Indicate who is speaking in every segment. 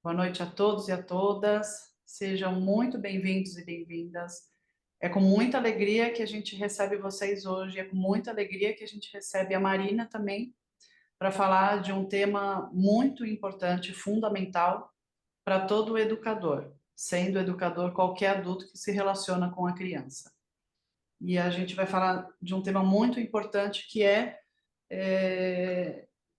Speaker 1: Boa noite a todos e a todas. Sejam muito bem-vindos e bem-vindas. É com muita alegria que a gente recebe vocês hoje, é com muita alegria que a gente recebe a Marina também, para falar de um tema muito importante, fundamental para todo educador, sendo educador qualquer adulto que se relaciona com a criança. E a gente vai falar de um tema muito importante que é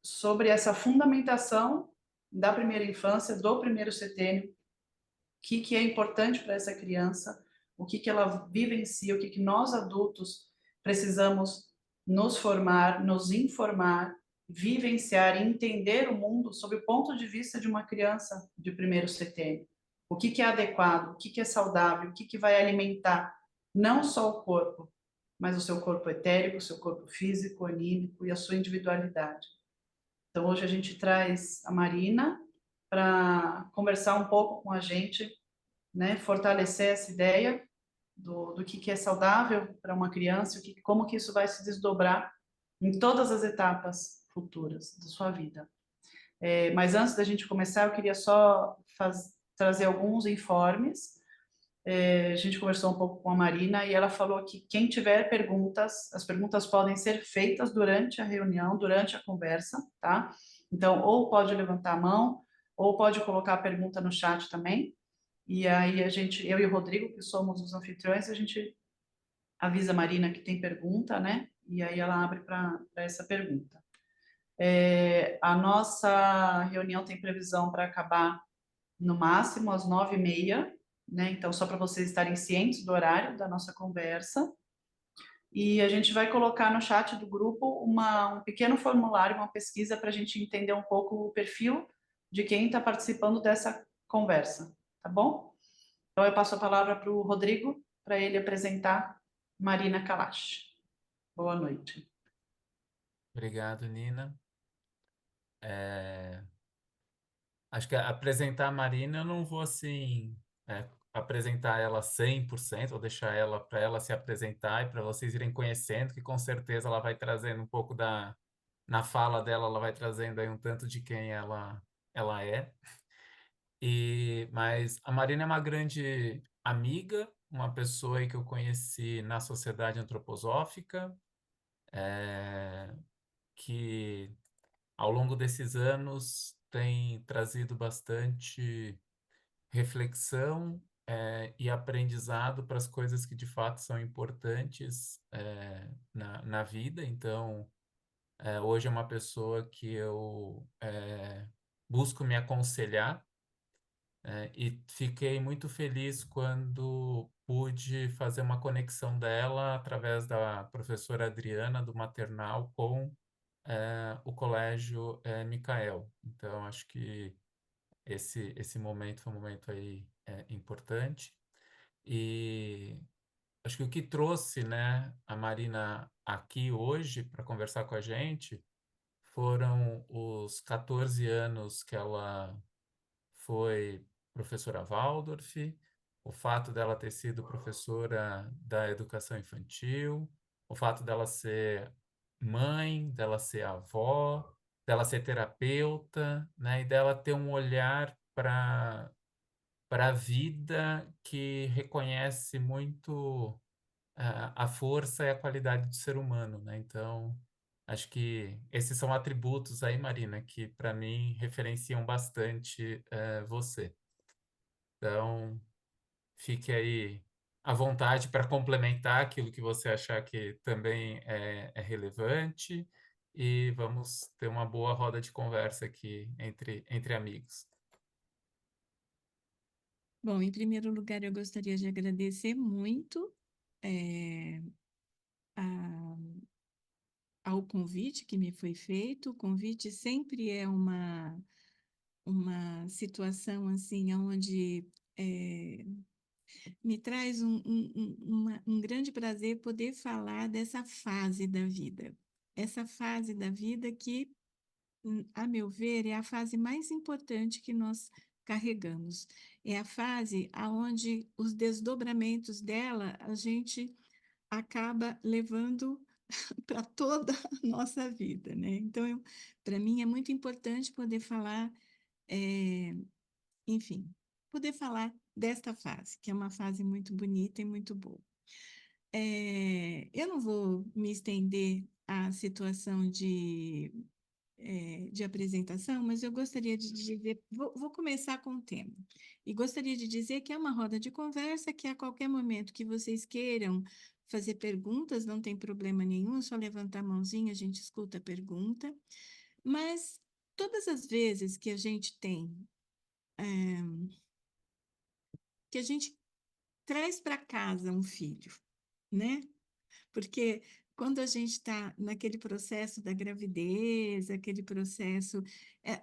Speaker 1: sobre essa fundamentação da primeira infância, do primeiro setênio, o que é importante para essa criança, o que ela vivencia, o que nós adultos precisamos nos formar, nos informar, vivenciar e entender o mundo sob o ponto de vista de uma criança de primeiro setênio. O que é adequado, o que é saudável, o que vai alimentar não só o corpo, mas o seu corpo etérico, o seu corpo físico, anímico e a sua individualidade. Então, hoje a gente traz a Marina para conversar um pouco com a gente, né, fortalecer essa ideia do que é saudável para uma criança, como que isso vai se desdobrar em todas as etapas futuras da sua vida. Mas antes da gente começar, eu queria só trazer alguns informes. A gente conversou um pouco com a Marina e ela falou que quem tiver perguntas, as perguntas podem ser feitas durante a reunião, durante a conversa, tá? Então, ou pode levantar a mão, ou pode colocar a pergunta no chat também. E aí eu e o Rodrigo, que somos os anfitriões, a gente avisa a Marina que tem pergunta, né? E aí ela abre para essa pergunta. A nossa reunião tem previsão para acabar no máximo às 9h30, né? Então, só para vocês estarem cientes do horário da nossa conversa. E a gente vai colocar no chat do grupo um pequeno formulário, uma pesquisa para a gente entender um pouco o perfil de quem está participando dessa conversa, tá bom? Então, eu passo a palavra para o Rodrigo, para ele apresentar Marina Kalash. Boa noite.
Speaker 2: Obrigado, Nina. Acho que apresentar a Marina, eu não vou assim apresentar ela 100%, vou deixar ela para ela se apresentar e para vocês irem conhecendo, que com certeza ela vai trazendo um pouco na fala dela, ela vai trazendo aí um tanto de quem ela é. Mas a Marina é uma grande amiga, uma pessoa aí que eu conheci na Sociedade Antroposófica, que ao longo desses anos tem trazido bastante reflexão, e aprendizado para as coisas que de fato são importantes, na vida. Então, hoje é uma pessoa que eu busco me aconselhar, e fiquei muito feliz quando pude fazer uma conexão dela através da professora Adriana do maternal com o Colégio Micael. Então, acho que esse momento foi um momento aí importante. E acho que o que trouxe, né, a Marina aqui hoje para conversar com a gente foram os 14 anos que ela foi professora Waldorf, o fato dela ter sido professora da educação infantil, o fato dela ser mãe, dela ser avó, dela ser terapeuta, né, e dela ter um olhar para a vida que reconhece muito a força e a qualidade do ser humano, né? Então, acho que esses são atributos aí, Marina, que para mim referenciam bastante você. Então, fique aí à vontade para complementar aquilo que você achar que também é relevante, e vamos ter uma boa roda de conversa aqui entre amigos.
Speaker 3: Bom, em primeiro lugar, eu gostaria de agradecer muito eh, a- ao convite que me foi feito. O convite sempre é uma situação assim, onde me traz um grande prazer poder falar dessa fase da vida. Essa fase da vida que, a meu ver, é a fase mais importante que nós carregamos. É a fase aonde os desdobramentos dela a gente acaba levando para toda a nossa vida, né? Então, para mim é muito importante poder falar enfim, poder falar desta fase, que é uma fase muito bonita e muito boa. Eu não vou me estender à situação de apresentação, mas eu gostaria de dizer, vou começar com o tema, e gostaria de dizer que é uma roda de conversa, que a qualquer momento que vocês queiram fazer perguntas, não tem problema nenhum, é só levantar a mãozinha, a gente escuta a pergunta, mas todas as vezes que a gente que a gente traz para casa um filho, né? Porque quando a gente está naquele processo da gravidez, aquele processo,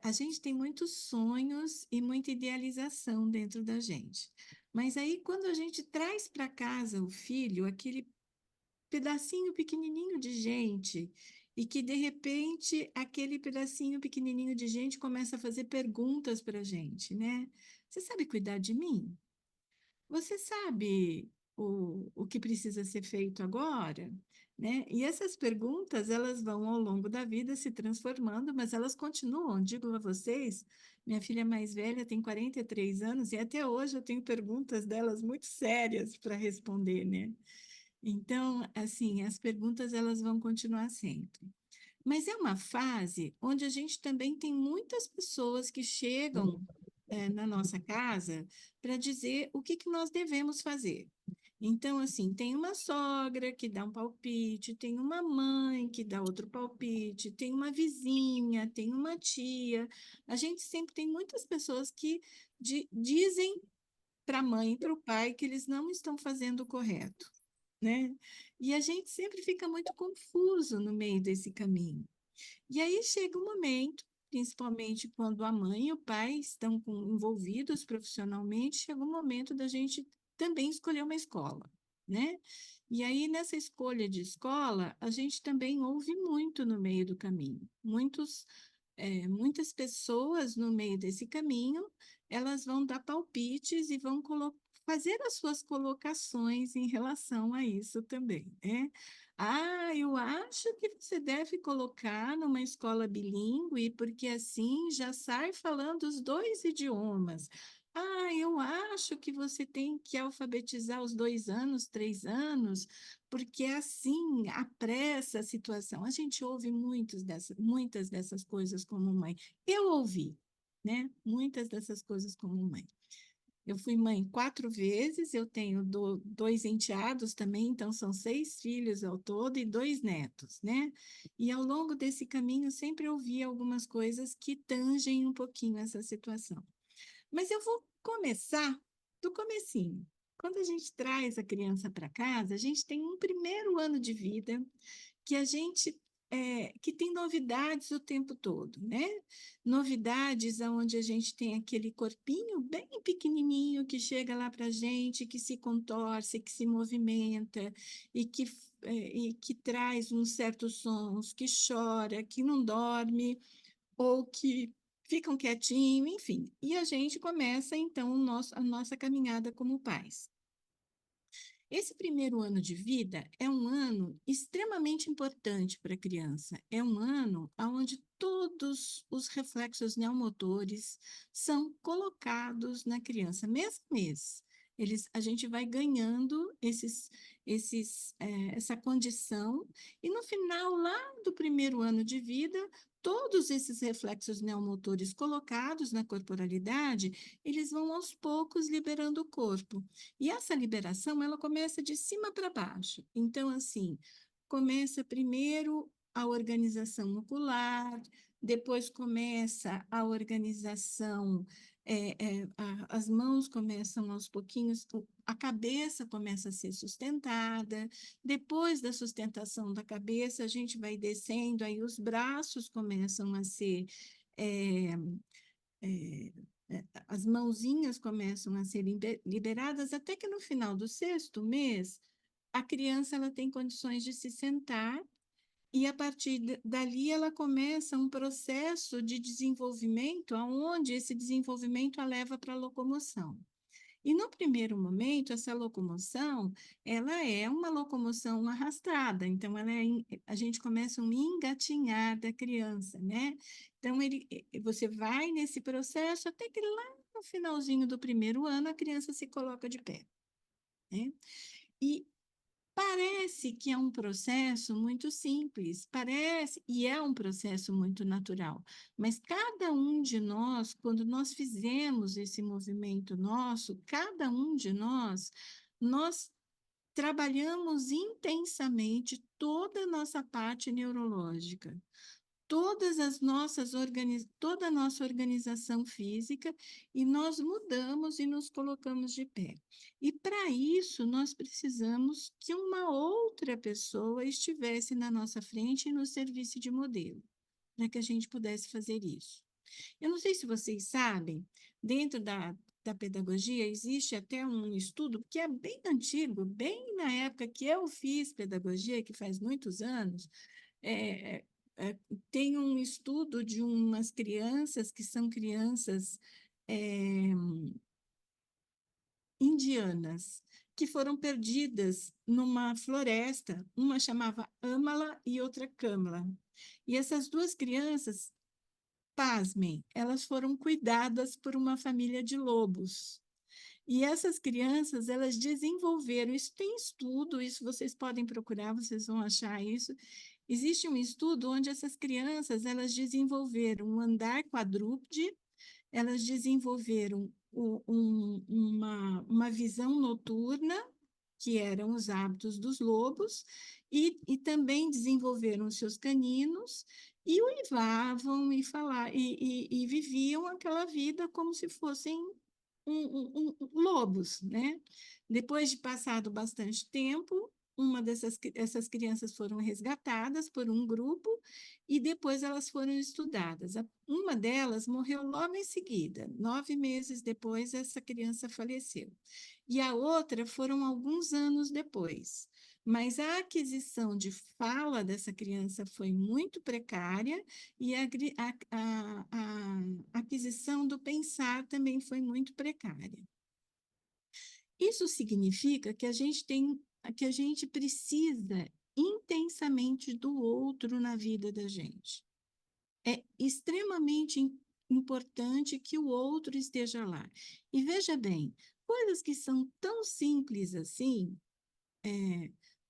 Speaker 3: a gente tem muitos sonhos e muita idealização dentro da gente. Mas aí, quando a gente traz para casa o filho, aquele pedacinho pequenininho de gente, e que de repente aquele pedacinho pequenininho de gente começa a fazer perguntas para a gente, né? Você sabe cuidar de mim? Você sabe o que precisa ser feito agora? Né? E essas perguntas, elas vão ao longo da vida se transformando, mas elas continuam. Digo a vocês, minha filha mais velha tem 43 anos e até hoje eu tenho perguntas delas muito sérias para responder, né? Então, assim, as perguntas elas vão continuar sempre. Mas é uma fase onde a gente também tem muitas pessoas que chegam na nossa casa para dizer o que que nós devemos fazer. Então, assim, tem uma sogra que dá um palpite, tem uma mãe que dá outro palpite, tem uma vizinha, tem uma tia. A gente sempre tem muitas pessoas que dizem para a mãe e para o pai que eles não estão fazendo o correto, né? E a gente sempre fica muito confuso no meio desse caminho. E aí chega um momento, principalmente quando a mãe e o pai estão envolvidos profissionalmente, chega um momento da gente também escolher uma escola, né? E aí, nessa escolha de escola, a gente também ouve muito no meio do caminho. Muitas pessoas no meio desse caminho, elas vão dar palpites e vão fazer as suas colocações em relação a isso também, né? Ah, eu acho que você deve colocar numa escola bilíngue, porque assim já sai falando os dois idiomas. Ah, eu acho que você tem que alfabetizar os 2 anos, 3 anos, porque assim apressa a situação. A gente ouve muitas dessas coisas como mãe. Eu ouvi, né? Muitas dessas coisas como mãe. Eu fui mãe 4 vezes, eu tenho 2 enteados também, então são 6 filhos ao todo e 2 netos, né? E ao longo desse caminho sempre ouvi algumas coisas que tangem um pouquinho essa situação. Mas eu vou começar do comecinho. Quando a gente traz a criança para casa, a gente tem um primeiro ano de vida que a gente que tem novidades o tempo todo, né? Novidades onde a gente tem aquele corpinho bem pequenininho que chega lá para a gente, que se contorce, que se movimenta e que traz uns certos sons, que chora, que não dorme ou que ficam quietinho, enfim. E a gente começa então a nossa caminhada como pais. Esse primeiro ano de vida é um ano extremamente importante para a criança. É um ano onde todos os reflexos neomotores são colocados na criança, mês a mês. A gente vai ganhando essa condição, e no final lá do primeiro ano de vida, todos esses reflexos neomotores colocados na corporalidade, eles vão aos poucos liberando o corpo. E essa liberação, ela começa de cima para baixo. Então, assim, começa primeiro a organização ocular, depois começa a organização, as mãos começam aos pouquinhos, a cabeça começa a ser sustentada, depois da sustentação da cabeça, a gente vai descendo, aí os braços começam a ser é, é, as mãozinhas começam a ser liberadas, até que no final do 6º mês, a criança ela tem condições de se sentar, e a partir dali ela começa um processo de desenvolvimento, onde esse desenvolvimento a leva para a locomoção. E no primeiro momento, essa locomoção, ela é uma locomoção arrastada, então a gente começa um engatinhar da criança, né? Então, você vai nesse processo até que lá no finalzinho do primeiro ano a criança se coloca de pé, né? E parece que é um processo muito simples, parece, e é um processo muito natural, mas cada um de nós, quando nós fizemos esse movimento nosso, cada um de nós trabalhamos intensamente toda a nossa parte neurológica, toda a nossa organização física, e nós mudamos e nos colocamos de pé. E para isso nós precisamos que uma outra pessoa estivesse na nossa frente e nos servisse de modelo, para que a gente pudesse fazer isso. Eu não sei se vocês sabem, dentro da pedagogia existe até um estudo que é bem antigo, bem na época que eu fiz pedagogia, que faz muitos anos, é, é, tem um estudo de umas crianças que são crianças indianas, que foram perdidas numa floresta, uma chamava Amala e outra Kamala. E essas duas crianças, pasmem, elas foram cuidadas por uma família de lobos. E essas crianças, elas desenvolveram, isso tem estudo, isso vocês podem procurar, vocês vão achar isso. Existe um estudo onde essas crianças, elas desenvolveram um andar quadrúpede, elas desenvolveram uma visão noturna, que eram os hábitos dos lobos, e também desenvolveram seus caninos, e uivavam e viviam aquela vida como se fossem lobos, né? Depois de passado bastante tempo, essas crianças foram resgatadas por um grupo e depois elas foram estudadas. Uma delas morreu logo em seguida, 9 meses depois, essa criança faleceu. E a outra foram alguns anos depois. Mas a aquisição de fala dessa criança foi muito precária e a aquisição do pensar também foi muito precária. Isso significa que a gente precisa intensamente do outro na vida da gente. É extremamente importante que o outro esteja lá. E veja bem, coisas que são tão simples assim,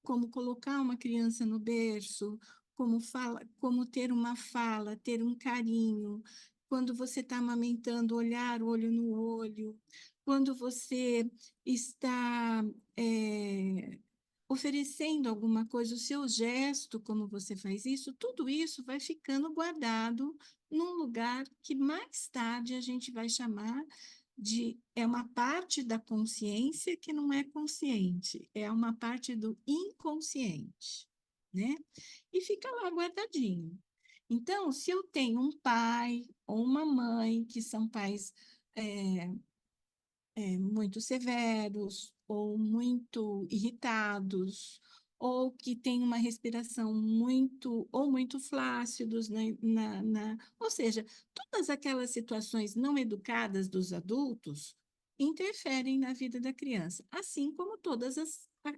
Speaker 3: como colocar uma criança no berço, como ter uma fala, ter um carinho, quando você está amamentando, olhar olho no olho, quando você está oferecendo alguma coisa, o seu gesto, como você faz isso, tudo isso vai ficando guardado num lugar que mais tarde a gente vai chamar é uma parte da consciência que não é consciente, é uma parte do inconsciente, né? E fica lá guardadinho. Então, se eu tenho um pai ou uma mãe que são pais muito severos ou muito irritados, ou que têm uma respiração muito flácidos, ou seja, todas aquelas situações não educadas dos adultos interferem na vida da criança, assim como todas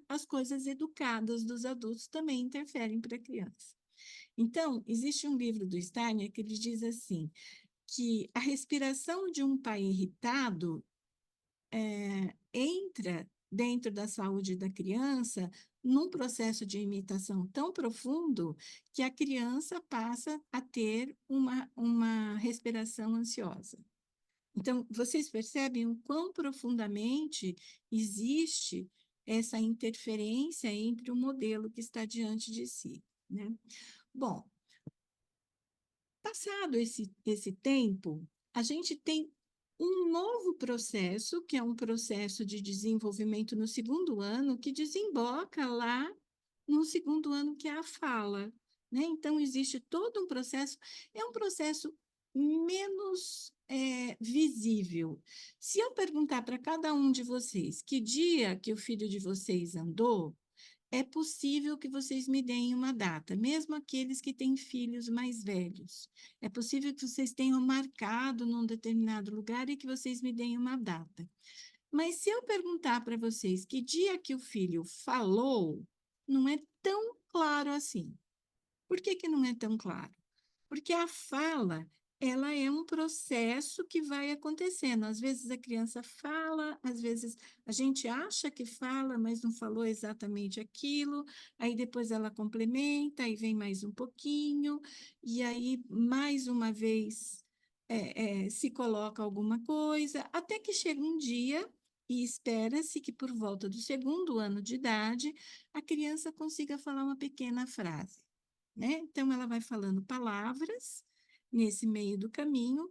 Speaker 3: as coisas educadas dos adultos também interferem para a criança. Então, existe um livro do Steiner que ele diz assim, que a respiração de um pai irritado entra dentro da saúde da criança num processo de imitação tão profundo que a criança passa a ter uma respiração ansiosa. Então, vocês percebem o quão profundamente existe essa interferência entre o modelo que está diante de si, né? Bom, passado esse tempo, a gente tem um novo processo, que é um processo de desenvolvimento no segundo ano, que desemboca lá no segundo ano, que é a fala, né? Então, existe todo um processo, é um processo menos visível. Se eu perguntar para cada um de vocês que dia que o filho de vocês andou, é possível que vocês me deem uma data, mesmo aqueles que têm filhos mais velhos. É possível que vocês tenham marcado num determinado lugar e que vocês me deem uma data. Mas se eu perguntar para vocês que dia que o filho falou, não é tão claro assim. Por que que não é tão claro? Porque a fala, ela é um processo que vai acontecendo. Às vezes a criança fala, às vezes a gente acha que fala, mas não falou exatamente aquilo, aí depois ela complementa, aí vem mais um pouquinho, e aí mais uma vez se coloca alguma coisa, até que chega um dia e espera-se que por volta do segundo ano de idade a criança consiga falar uma pequena frase, né? Então, ela vai falando palavras nesse meio do caminho.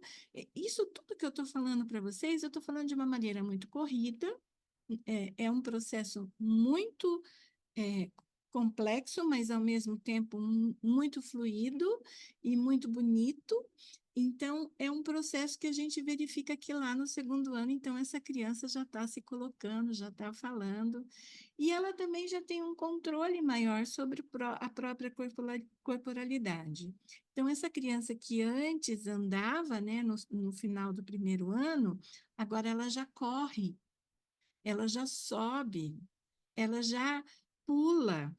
Speaker 3: Isso tudo que eu estou falando para vocês, eu estou falando de uma maneira muito corrida, é um processo muito é, complexo, mas ao mesmo tempo muito fluido e muito bonito. Então, é um processo que a gente verifica que lá no segundo ano, então, essa criança já está se colocando, já está falando, e ela também já tem um controle maior sobre a própria corporalidade. Então, essa criança que antes andava, né, no final do primeiro ano, agora ela já corre, ela já sobe, ela já pula,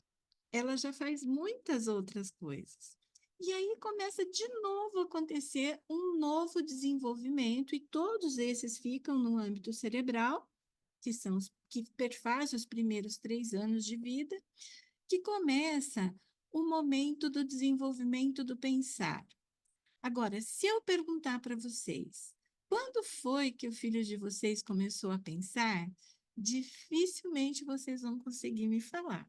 Speaker 3: ela já faz muitas outras coisas. E aí começa de novo a acontecer um novo desenvolvimento, e todos esses ficam no âmbito cerebral, que são que perfaz os primeiros 3 anos de vida, que começa o momento do desenvolvimento do pensar. Agora, se eu perguntar para vocês, quando foi que o filho de vocês começou a pensar? Dificilmente vocês vão conseguir me falar.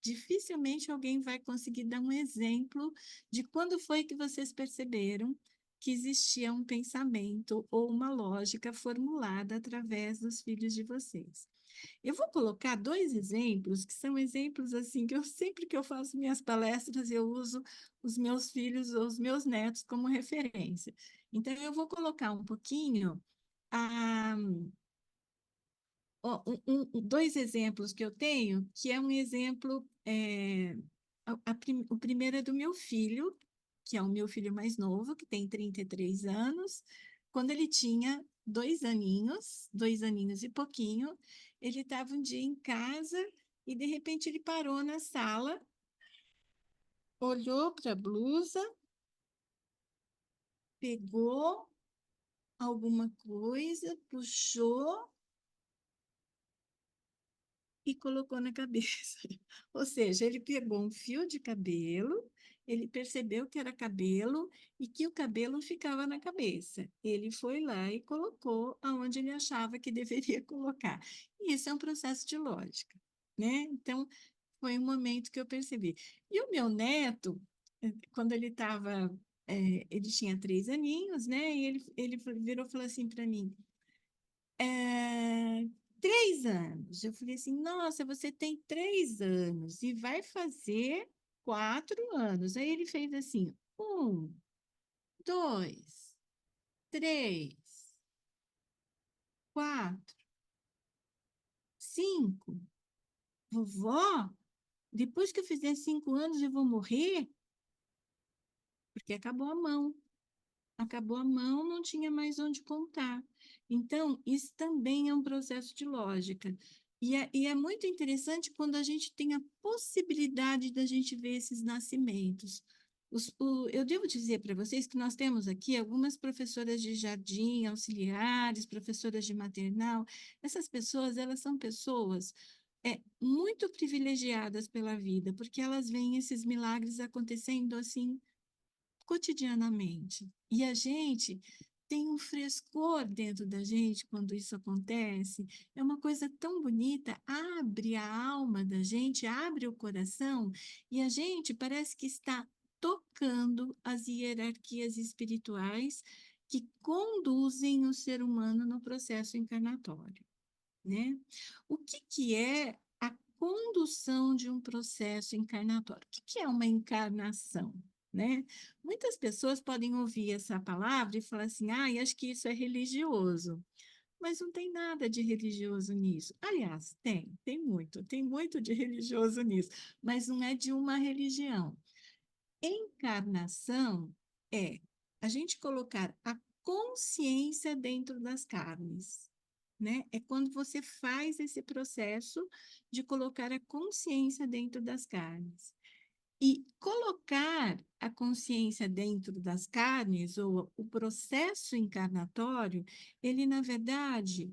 Speaker 3: Dificilmente alguém vai conseguir dar um exemplo de quando foi que vocês perceberam que existia um pensamento ou uma lógica formulada através dos filhos de vocês. Eu vou colocar 2 exemplos, que são exemplos assim, que eu sempre que eu faço minhas palestras, eu uso os meus filhos ou os meus netos como referência. Então, eu vou colocar um pouquinho a, 2 exemplos que eu tenho, que é um exemplo, o primeiro é do meu filho, que é o meu filho mais novo, que tem 33 anos. Quando ele tinha 2 aninhos e pouquinho, ele estava um dia em casa e, de repente, ele parou na sala, olhou para a blusa, pegou alguma coisa, puxou e colocou na cabeça. Ou seja, ele pegou um fio de cabelo, ele percebeu que era cabelo e que o cabelo ficava na cabeça. Ele foi lá e colocou aonde ele achava que deveria colocar. E isso é um processo de lógica, né? Então, foi um momento que eu percebi. E o meu neto, quando ele estava, ele tinha 3 aninhos, né? E ele virou e falou assim para mim, é, 3 anos. Eu falei assim, nossa, você tem 3 anos e vai fazer 4 anos. Aí ele fez assim, 1, 2, 3, 4, 5. Vovó, depois que eu fizer 5 anos eu vou morrer? Porque acabou a mão. Acabou a mão, não tinha mais onde contar. Então, isso também é um processo de lógica. E é muito interessante quando a gente tem a possibilidade da gente ver esses nascimentos. Eu devo dizer para vocês que nós temos aqui algumas professoras de jardim, auxiliares, professoras de maternal. Essas pessoas, elas são pessoas muito privilegiadas pela vida, porque elas veem esses milagres acontecendo assim cotidianamente. E a gente tem um frescor dentro da gente quando isso acontece. É uma coisa tão bonita, abre a alma da gente, abre o coração, e a gente parece que está tocando as hierarquias espirituais que conduzem o ser humano no processo encarnatório, né? O que é a condução de um processo encarnatório? O que é uma encarnação, né? Muitas pessoas podem ouvir essa palavra e falar assim, ah, acho que isso é religioso. Mas não tem nada de religioso nisso. Aliás, tem muito de religioso nisso, mas não é de uma religião. Encarnação é a gente colocar a consciência dentro das carnes, né? É quando você faz esse processo de colocar a consciência dentro das carnes. E colocar a consciência dentro das carnes, ou o processo encarnatório, ele, na verdade,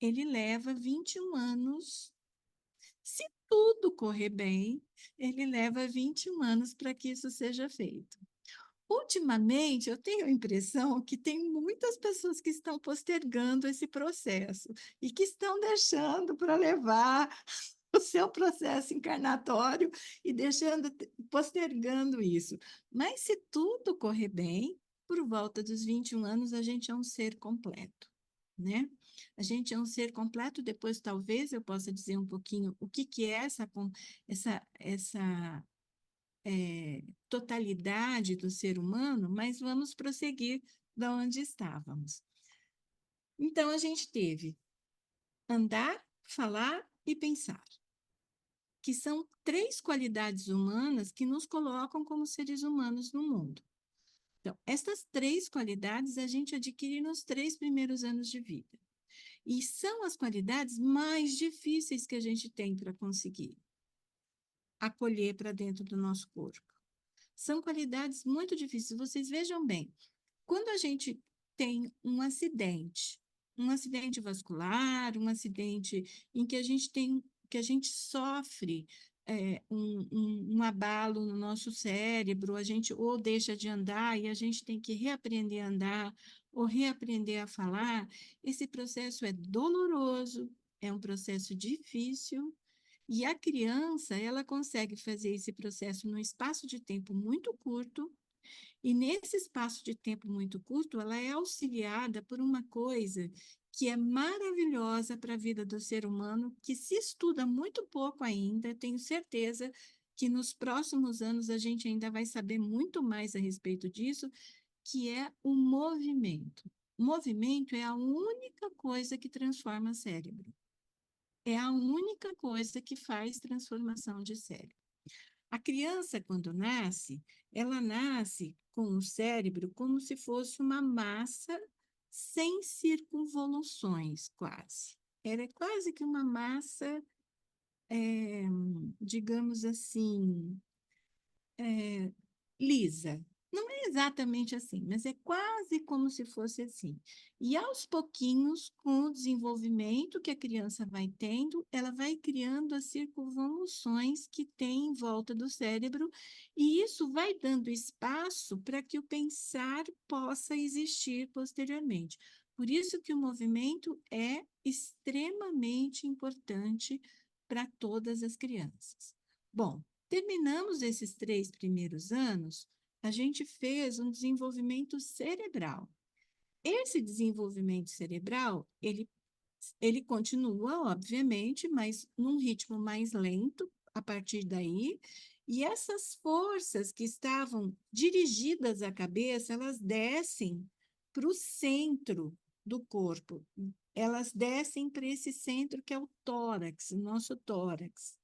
Speaker 3: ele leva 21 anos. Se tudo correr bem, ele leva 21 anos para que isso seja feito. Ultimamente, eu tenho a impressão que tem muitas pessoas que estão postergando esse processo e que estão deixando para levar o seu processo encarnatório e postergando isso. Mas se tudo correr bem, por volta dos 21 anos, a gente é um ser completo, né? A gente é um ser completo, depois talvez eu possa dizer um pouquinho o que que é essa totalidade do ser humano, mas vamos prosseguir da onde estávamos. Então, a gente teve andar, falar e pensar, que são 3 qualidades humanas que nos colocam como seres humanos no mundo. Então, essas 3 qualidades a gente adquire nos 3 primeiros anos de vida. E são as qualidades mais difíceis que a gente tem para conseguir acolher para dentro do nosso corpo. São qualidades muito difíceis. Vocês vejam bem, quando a gente tem um acidente vascular, um acidente em que a gente sofre um abalo no nosso cérebro, a gente ou deixa de andar e a gente tem que reaprender a andar ou reaprender a falar, esse processo é doloroso, é um processo difícil, e a criança, ela consegue fazer esse processo num espaço de tempo muito curto, e nesse espaço de tempo muito curto, ela é auxiliada por uma coisa que é maravilhosa para a vida do ser humano, que se estuda muito pouco ainda, tenho certeza que nos próximos anos a gente ainda vai saber muito mais a respeito disso, que é o movimento. O movimento é a única coisa que transforma o cérebro. É a única coisa que faz transformação de cérebro. A criança, quando nasce, ela nasce com o cérebro como se fosse uma massa sem circunvoluções, quase. Ela é quase que uma massa, digamos assim, lisa. Não é exatamente assim, mas é quase como se fosse assim. E aos pouquinhos, com o desenvolvimento que a criança vai tendo, ela vai criando as circunvoluções que tem em volta do cérebro, e isso vai dando espaço para que o pensar possa existir posteriormente. Por isso que o movimento é extremamente importante para todas as crianças. Bom, terminamos esses 3 primeiros anos, a gente fez um desenvolvimento cerebral. Esse desenvolvimento cerebral, ele continua, obviamente, mas num ritmo mais lento a partir daí, e essas forças que estavam dirigidas à cabeça, elas descem para o centro do corpo, elas descem para esse centro que é o tórax, o nosso tórax.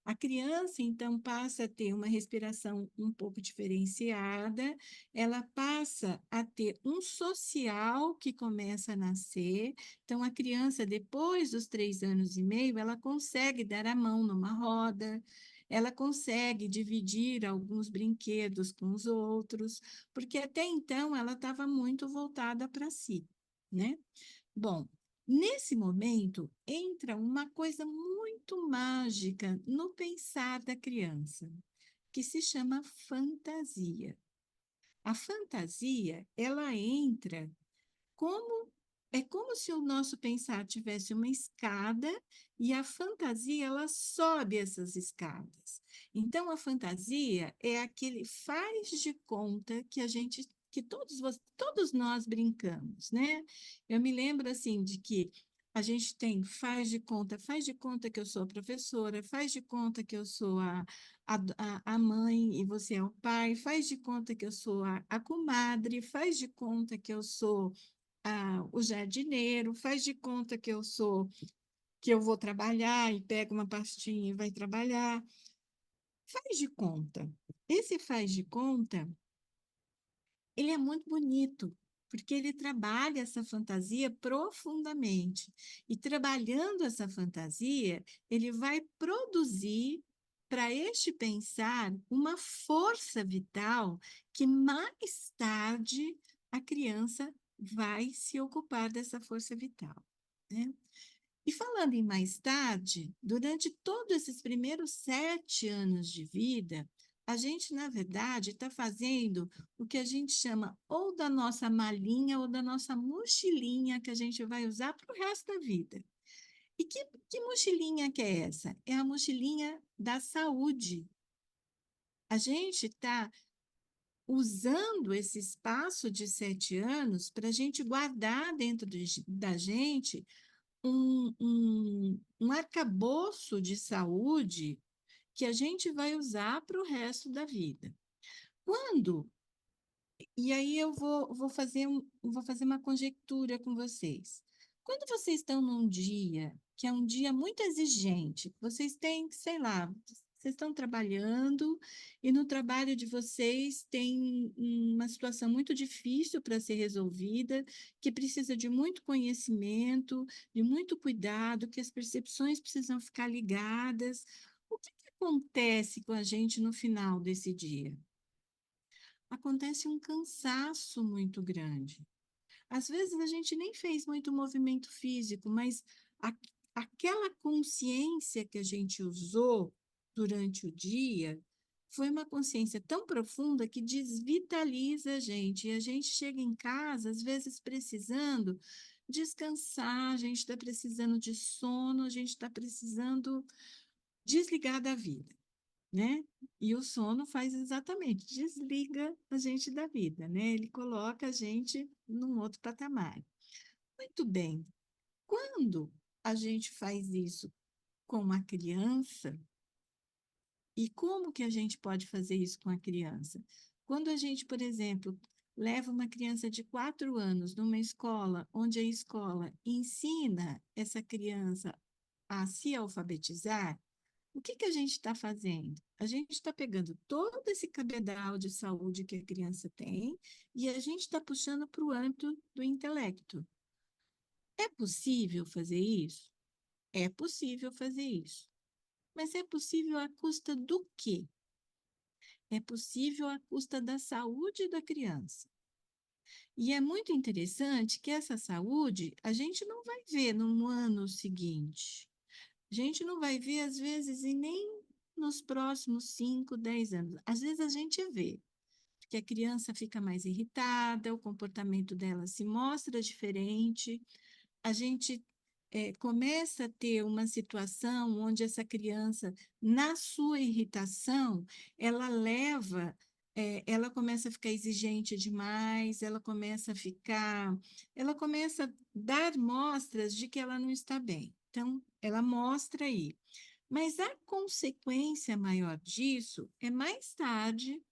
Speaker 3: A criança, então, passa a ter uma respiração um pouco diferenciada, ela passa a ter um social que começa a nascer. Então, a criança, depois dos 3 anos e meio, ela consegue dar a mão numa roda, ela consegue dividir alguns brinquedos com os outros, porque até então ela estava muito voltada para si, né? Bom, nesse momento entra uma coisa muito mágica no pensar da criança, que se chama fantasia. A fantasia, ela entra como é como se o nosso pensar tivesse uma escada e a fantasia ela sobe essas escadas. Então a fantasia é aquele faz de conta que todos nós brincamos, né? Eu me lembro assim de que a gente tem faz de conta que eu sou a professora, faz de conta que eu sou a mãe e você é o pai, faz de conta que eu sou a comadre, faz de conta que eu sou o jardineiro, faz de conta que eu vou trabalhar e pega uma pastinha e vai trabalhar. Faz de conta. Esse faz de conta, ele é muito bonito, porque ele trabalha essa fantasia profundamente. E trabalhando essa fantasia, ele vai produzir para este pensar uma força vital que mais tarde a criança vai se ocupar dessa força vital, né? E falando em mais tarde, durante todos esses primeiros 7 anos de vida, a gente, na verdade, está fazendo o que a gente chama ou da nossa malinha ou da nossa mochilinha que a gente vai usar para o resto da vida. E que mochilinha que é essa? É a mochilinha da saúde. A gente está usando esse espaço de 7 anos para a gente guardar dentro da gente um arcabouço de saúde que a gente vai usar para o resto da vida. Quando, e aí vou fazer uma conjectura com vocês. Quando vocês estão num dia que é um dia muito exigente, vocês têm, sei lá, vocês estão trabalhando e no trabalho de vocês tem uma situação muito difícil para ser resolvida, que precisa de muito conhecimento, de muito cuidado, que as percepções precisam ficar ligadas. O que acontece com a gente no final desse dia? Acontece um cansaço muito grande. Às vezes a gente nem fez muito movimento físico, mas a, aquela consciência que a gente usou durante o dia foi uma consciência tão profunda que desvitaliza a gente. E a gente chega em casa, às vezes precisando descansar, a gente está precisando de sono, a gente está precisando desligar da vida, né? E o sono faz exatamente, desliga a gente da vida, né? Ele coloca a gente num outro patamar. Muito bem. Quando a gente faz isso com uma criança, e como que a gente pode fazer isso com a criança? Quando a gente, por exemplo, leva uma criança de 4 anos numa escola, onde a escola ensina essa criança a se alfabetizar, o que a gente está fazendo? A gente está pegando todo esse cabedal de saúde que a criança tem e a gente está puxando para o âmbito do intelecto. É possível fazer isso? É possível fazer isso. Mas é possível à custa do quê? É possível à custa da saúde da criança. E é muito interessante que essa saúde a gente não vai ver no ano seguinte. A gente não vai ver, às vezes, e nem nos próximos 5, 10 anos. Às vezes a gente vê que a criança fica mais irritada, o comportamento dela se mostra diferente, a gente começa a ter uma situação onde essa criança, na sua irritação, ela leva, ela começa a ficar exigente demais, ela começa a dar mostras de que ela não está bem. Então, ela mostra aí. Mas a consequência maior disso é mais tarde,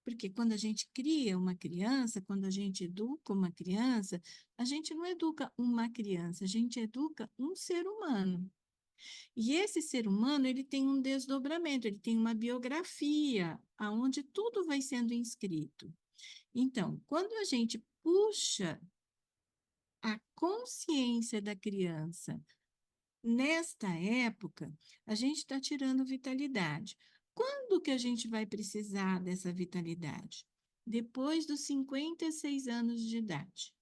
Speaker 3: porque quando a gente cria uma criança, quando a gente educa uma criança, a gente não educa uma criança, a gente educa um ser humano. E esse ser humano, ele tem um desdobramento, ele tem uma biografia, aonde tudo vai sendo inscrito. Então, quando a gente puxa a consciência da criança nesta época, a gente está tirando vitalidade. Quando que a gente vai precisar dessa vitalidade? Depois dos 56 anos de idade.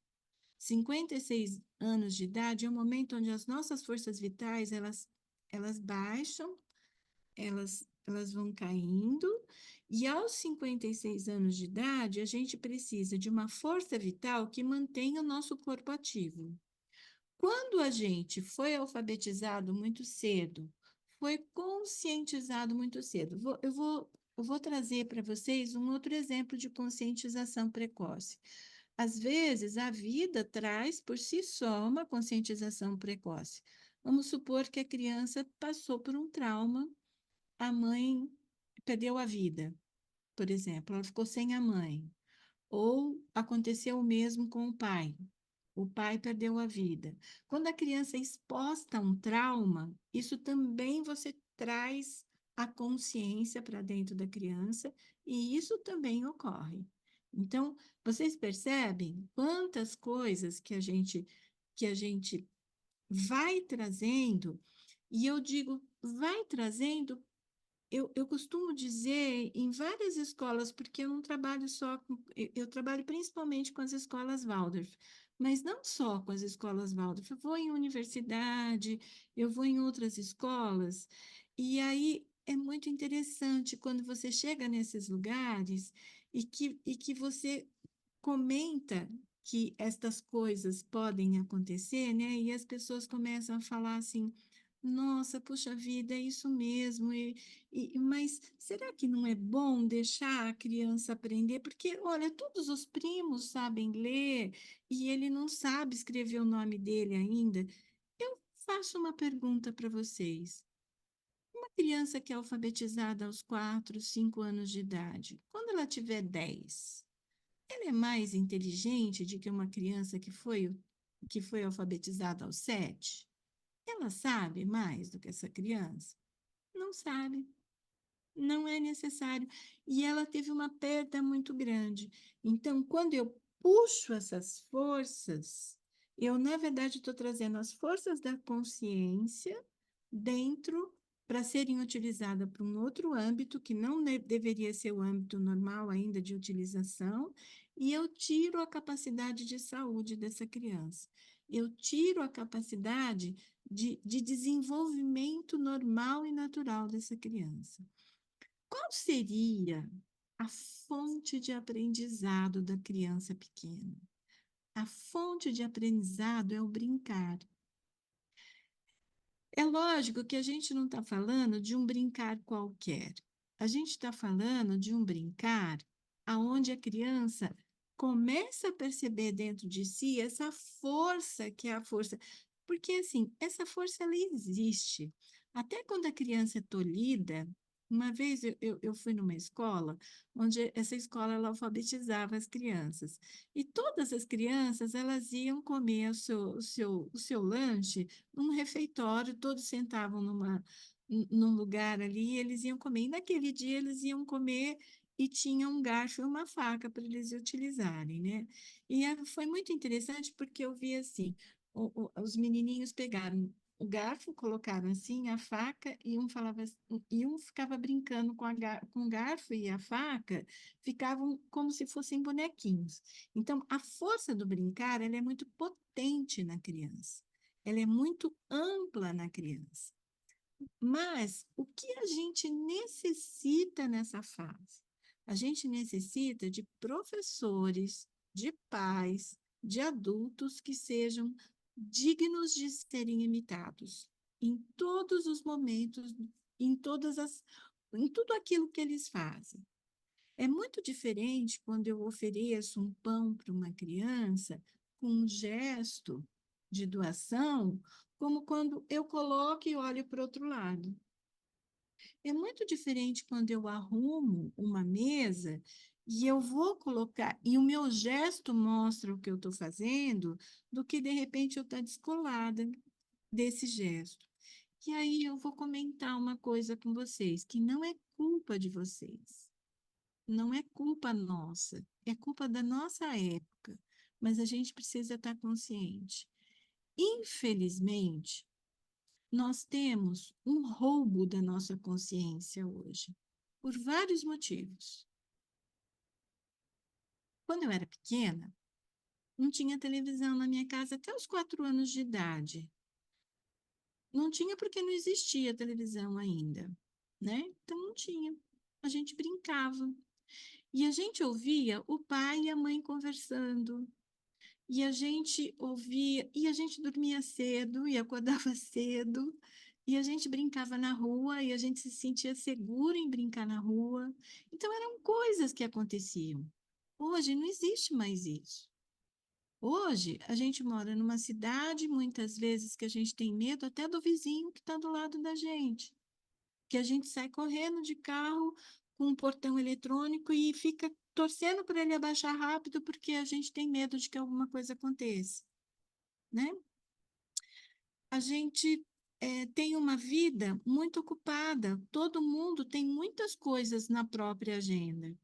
Speaker 3: 56 anos de idade é o momento onde as nossas forças vitais, elas baixam, elas vão caindo, e aos 56 anos de idade, a gente precisa de uma força vital que mantenha o nosso corpo ativo. Quando a gente foi alfabetizado muito cedo, foi conscientizado muito cedo. Eu vou trazer para vocês um outro exemplo de conscientização precoce. Às vezes, a vida traz por si só uma conscientização precoce. Vamos supor que a criança passou por um trauma, a mãe perdeu a vida, por exemplo, ela ficou sem a mãe. Ou aconteceu o mesmo com o pai. O pai perdeu a vida. Quando a criança é exposta a um trauma, isso também você traz a consciência para dentro da criança e isso também ocorre. Então, vocês percebem quantas coisas que a gente vai trazendo, e eu digo, vai trazendo. Eu costumo dizer em várias escolas, porque eu não trabalho só com, eu trabalho principalmente com as escolas Waldorf, mas não só com as escolas Waldorf, eu vou em universidade, eu vou em outras escolas, e aí é muito interessante quando você chega nesses lugares e que você comenta que estas coisas podem acontecer, né? E as pessoas começam a falar assim, nossa, puxa vida, é isso mesmo. Mas será que não é bom deixar a criança aprender? Porque, olha, todos os primos sabem ler e ele não sabe escrever o nome dele ainda. Eu faço uma pergunta para vocês. Uma criança que é alfabetizada aos 4, 5 anos de idade, quando ela tiver 10, ela é mais inteligente do que uma criança que foi alfabetizada aos 7? Ela sabe mais do que essa criança? Não sabe, não é necessário. E ela teve uma perda muito grande. Então, quando eu puxo essas forças, eu, na verdade, estou trazendo as forças da consciência dentro para serem utilizadas para um outro âmbito, que não deveria ser o âmbito normal ainda de utilização, e eu tiro a capacidade de saúde dessa criança. Eu tiro a capacidade de desenvolvimento normal e natural dessa criança. Qual seria a fonte de aprendizado da criança pequena? A fonte de aprendizado é o brincar. É lógico que a gente não está falando de um brincar qualquer. A gente está falando de um brincar aonde a criança começa a perceber dentro de si essa força que é a força. Porque, assim, essa força, ela existe. Até quando a criança é tolhida, uma vez eu fui numa escola, onde essa escola ela alfabetizava as crianças. E todas as crianças, elas iam comer o seu lanche num refeitório, todos sentavam num lugar ali, e eles iam comer. E naquele dia eles iam comer e tinha um garfo e uma faca para eles utilizarem, né? E foi muito interessante porque eu vi assim, os menininhos pegaram o garfo, colocaram assim a faca e um falava e um ficava brincando com o garfo e a faca, ficavam como se fossem bonequinhos. Então, a força do brincar, ela é muito potente na criança. Ela é muito ampla na criança. Mas o que a gente necessita nessa fase? A gente necessita de professores, de pais, de adultos que sejam dignos de serem imitados em todos os momentos, em em tudo aquilo que eles fazem. É muito diferente quando eu ofereço um pão para uma criança com um gesto de doação, como quando eu coloco e olho para o outro lado. É muito diferente quando eu arrumo uma mesa e eu vou colocar, e o meu gesto mostra o que eu estou fazendo, do que de repente eu estar descolada desse gesto. E aí eu vou comentar uma coisa com vocês, que não é culpa de vocês. Não é culpa nossa, é culpa da nossa época, mas a gente precisa estar consciente. Infelizmente, nós temos um roubo da nossa consciência hoje, por vários motivos. Quando eu era pequena, não tinha televisão na minha casa até os 4 anos de idade. Não tinha porque não existia televisão ainda, né? Então não tinha. A gente brincava. E a gente ouvia o pai e a mãe conversando. E a gente ouvia, e a gente dormia cedo e acordava cedo, e a gente brincava na rua, e a gente se sentia seguro em brincar na rua. Então, eram coisas que aconteciam. Hoje não existe mais isso. Hoje, a gente mora numa cidade, muitas vezes que a gente tem medo até do vizinho que está do lado da gente, que a gente sai correndo de carro com um portão eletrônico e fica torcendo para ele abaixar rápido porque a gente tem medo de que alguma coisa aconteça, né? A gente tem uma vida muito ocupada, todo mundo tem muitas coisas na própria agenda.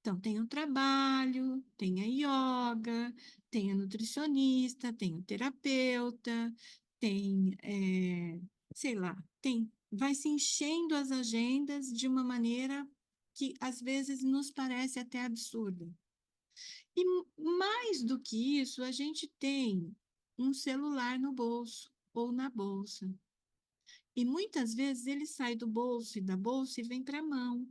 Speaker 3: Então, tem o trabalho, tem a yoga, tem a nutricionista, tem o terapeuta, tem, sei lá, vai se enchendo as agendas de uma maneira que às vezes nos parece até absurda. E mais do que isso, a gente tem um celular no bolso ou na bolsa. E muitas vezes ele sai do bolso e da bolsa e vem para a mão.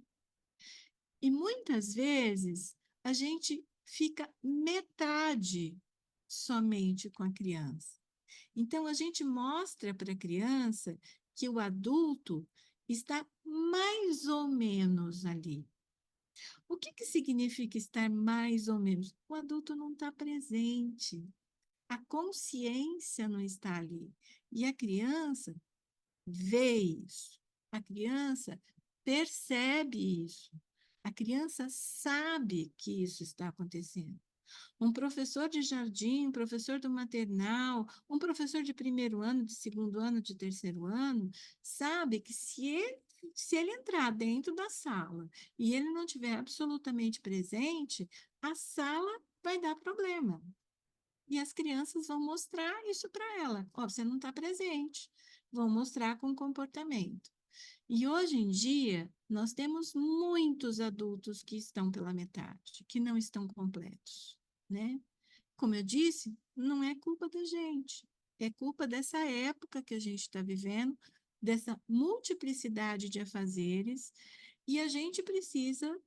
Speaker 3: E muitas vezes a gente fica metade somente com a criança. Então, a gente mostra para a criança que o adulto está mais ou menos ali. O que significa estar mais ou menos? O adulto não está presente, a consciência não está ali. E a criança vê isso, a criança percebe isso, a criança sabe que isso está acontecendo. Um professor de jardim, um professor do maternal, um professor de primeiro ano, de segundo ano, de terceiro ano, sabe que se ele entrar dentro da sala e ele não estiver absolutamente presente, a sala vai dar problema. E as crianças vão mostrar isso para ela. Ó, você não está presente. Vão mostrar com comportamento. E hoje em dia, nós temos muitos adultos que estão pela metade, que não estão completos, né? Como eu disse, não é culpa da gente, é culpa dessa época que a gente está vivendo, dessa multiplicidade de afazeres, e a gente precisa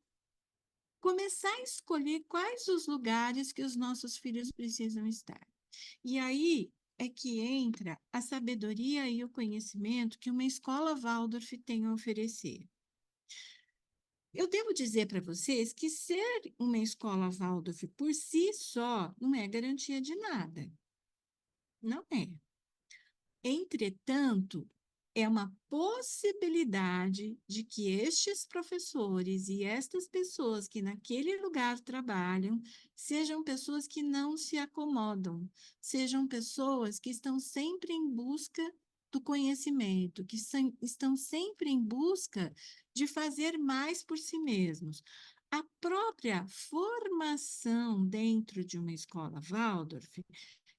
Speaker 3: começar a escolher quais os lugares que os nossos filhos precisam estar. E aí é que entra a sabedoria e o conhecimento que uma escola Waldorf tem a oferecer. Eu devo dizer para vocês que ser uma escola Waldorf por si só não é garantia de nada. Não é. Entretanto, é uma possibilidade de que estes professores e estas pessoas que naquele lugar trabalham sejam pessoas que não se acomodam, sejam pessoas que estão sempre em busca do conhecimento, que estão sempre em busca de fazer mais por si mesmos. A própria formação dentro de uma escola Waldorf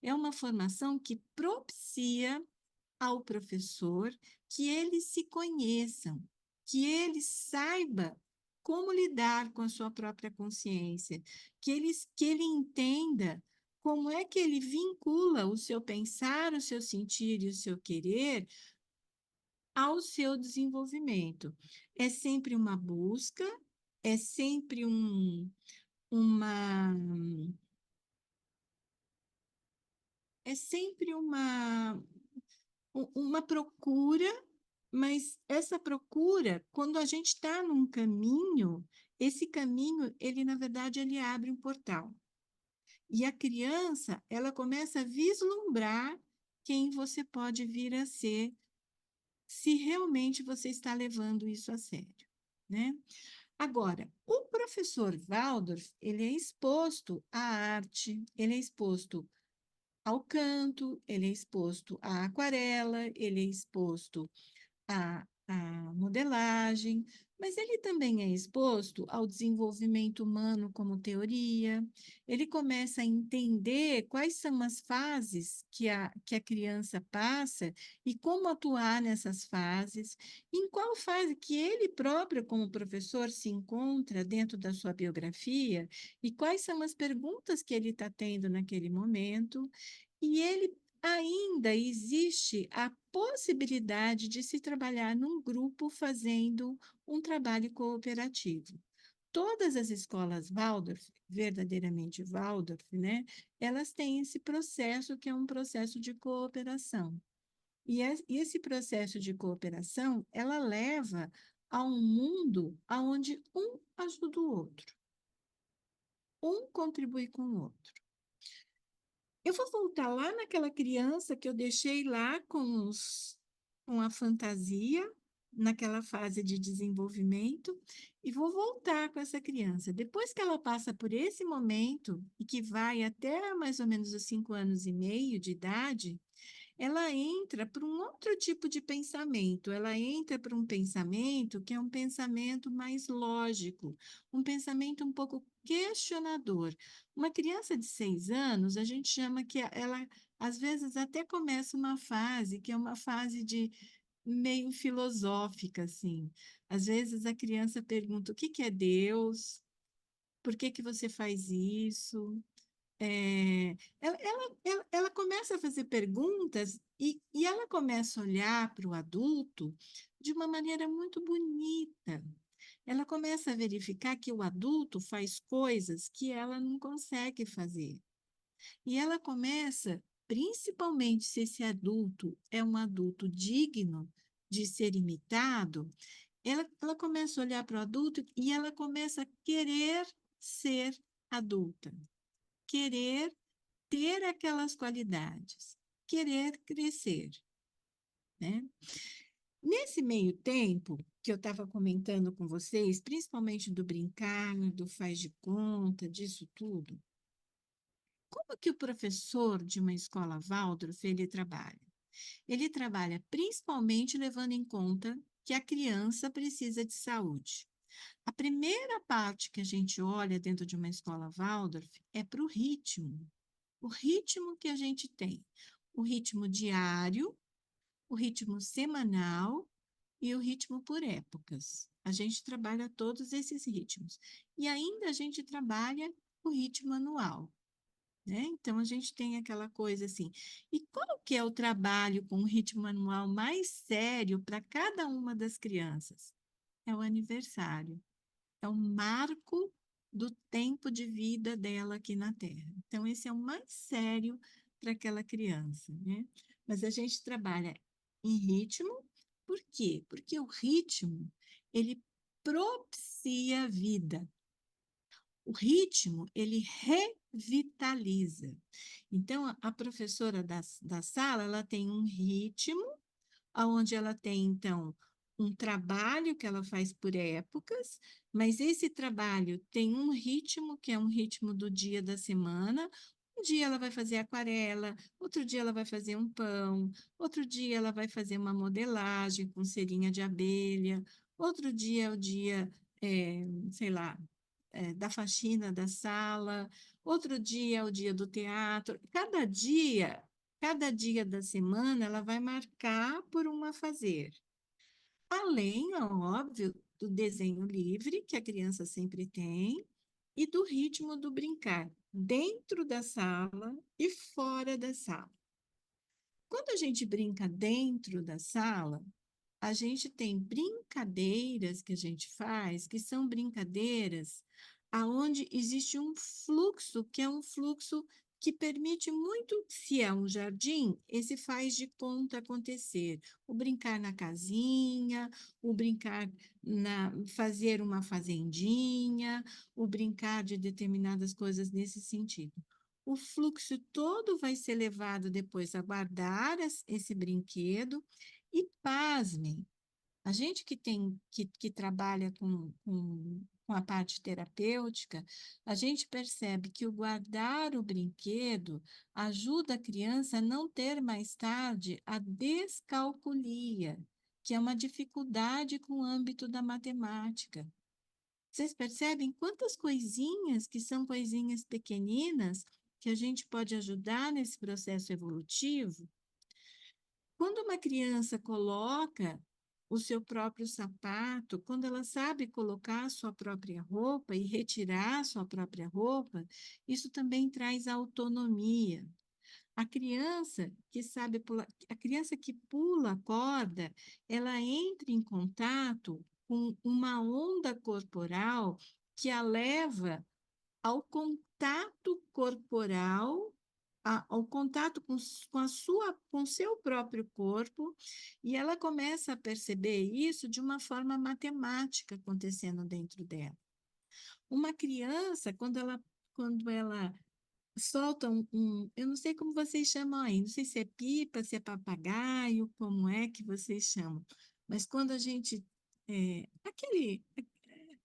Speaker 3: é uma formação que propicia ao professor que eles se conheçam, que ele saiba como lidar com a sua própria consciência, que ele entenda como é que ele vincula o seu pensar, o seu sentir e o seu querer ao seu desenvolvimento. É sempre uma busca, é sempre uma é sempre uma procura, mas essa procura, quando a gente está num caminho, esse caminho, ele, na verdade, ele abre um portal. E a criança, ela começa a vislumbrar quem você pode vir a ser, se realmente você está levando isso a sério, né? Agora, o professor Waldorf, ele é exposto à arte, ele é exposto ao canto, ele é exposto à aquarela, ele é exposto à modelagem, mas ele também é exposto ao desenvolvimento humano como teoria, ele começa a entender quais são as fases que a criança passa e como atuar nessas fases, em qual fase que ele próprio, como professor, se encontra dentro da sua biografia e quais são as perguntas que ele está tendo naquele momento, e ele ainda existe a possibilidade de se trabalhar num grupo fazendo um trabalho cooperativo. Todas as escolas Waldorf, verdadeiramente Waldorf, né, elas têm esse processo que é um processo de cooperação. E esse processo de cooperação, ela leva a um mundo onde um ajuda o outro, um contribui com o outro. Eu vou voltar lá naquela criança que eu deixei lá com a fantasia, naquela fase de desenvolvimento, e vou voltar com essa criança. Depois que ela passa por esse momento, e que vai até mais ou menos os 5 anos e meio de idade, ela entra para um outro tipo de pensamento, ela entra para um pensamento que é um pensamento mais lógico, um pensamento um pouco questionador. Uma criança de 6 anos, a gente chama que ela, às vezes, até começa uma fase que é uma fase de meio filosófica, assim. Às vezes a criança pergunta: o que que é Deus? Por que que você faz isso? Ela começa a fazer perguntas e ela começa a olhar para o adulto de uma maneira muito bonita. Ela começa a verificar que o adulto faz coisas que ela não consegue fazer. E ela começa, principalmente se esse adulto é um adulto digno de ser imitado, ela começa a olhar para o adulto e ela começa a querer ser adulta, querer ter aquelas qualidades, querer crescer, né? Nesse meio tempo que eu estava comentando com vocês, principalmente do brincar, do faz de conta, disso tudo, como que o professor de uma escola Waldorf ele trabalha? Ele trabalha principalmente levando em conta que a criança precisa de saúde. A primeira parte que a gente olha dentro de uma escola Waldorf é para o ritmo que a gente tem, o ritmo diário, o ritmo semanal e o ritmo por épocas. A gente trabalha todos esses ritmos. E ainda a gente trabalha o ritmo anual, né? Então, a gente tem aquela coisa assim. E qual que é o trabalho com o ritmo anual mais sério para cada uma das crianças? É o aniversário. É o marco do tempo de vida dela aqui na Terra. Então, esse é o mais sério para aquela criança, né? Mas a gente trabalha em ritmo, por quê? Porque o ritmo, ele propicia a vida. O ritmo, ele revitaliza. Então, a professora da sala, ela tem um ritmo, onde ela tem, então, um trabalho que ela faz por épocas, mas esse trabalho tem um ritmo, que é um ritmo do dia da semana. Um dia ela vai fazer aquarela, outro dia ela vai fazer um pão, outro dia ela vai fazer uma modelagem com cerinha de abelha, outro dia é o dia, sei lá, da faxina da sala, outro dia é o dia do teatro. Cada dia da semana, ela vai marcar por um afazer. Além, é óbvio, do desenho livre, que a criança sempre tem, e do ritmo do brincar, dentro da sala e fora da sala. Quando a gente brinca dentro da sala, a gente tem brincadeiras que a gente faz, que são brincadeiras aonde existe um fluxo, que é um fluxo que permite muito, se é um jardim, esse faz de conta acontecer. O brincar na casinha, o brincar fazer uma fazendinha, o brincar de determinadas coisas nesse sentido. O fluxo todo vai ser levado depois a guardar esse brinquedo e pasmem, a gente que trabalha com a parte terapêutica, a gente percebe que o guardar o brinquedo ajuda a criança a não ter mais tarde a descalculia, que é uma dificuldade com o âmbito da matemática. Vocês percebem quantas coisinhas que são coisinhas pequeninas que a gente pode ajudar nesse processo evolutivo? Quando uma criança coloca o seu próprio sapato, quando ela sabe colocar a sua própria roupa e retirar a sua própria roupa, isso também traz autonomia. A criança que sabe pular, a criança que pula a corda, ela entra em contato com uma onda corporal que a leva ao contato corporal, ao contato com seu próprio corpo, e ela começa a perceber isso de uma forma matemática acontecendo dentro dela. Uma criança, quando ela solta eu não sei como vocês chamam aí, não sei se é pipa, se é papagaio, como é que vocês chamam, mas quando a gente,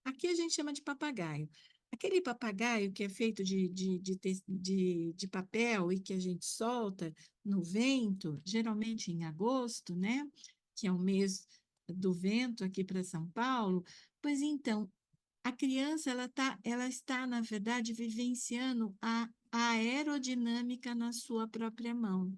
Speaker 3: aqui a gente chama de papagaio. Aquele papagaio que é feito de papel e que a gente solta no vento, geralmente em agosto, né? Que é o mês do vento aqui para São Paulo. Pois então, a criança ela está, na verdade, vivenciando a aerodinâmica na sua própria mão.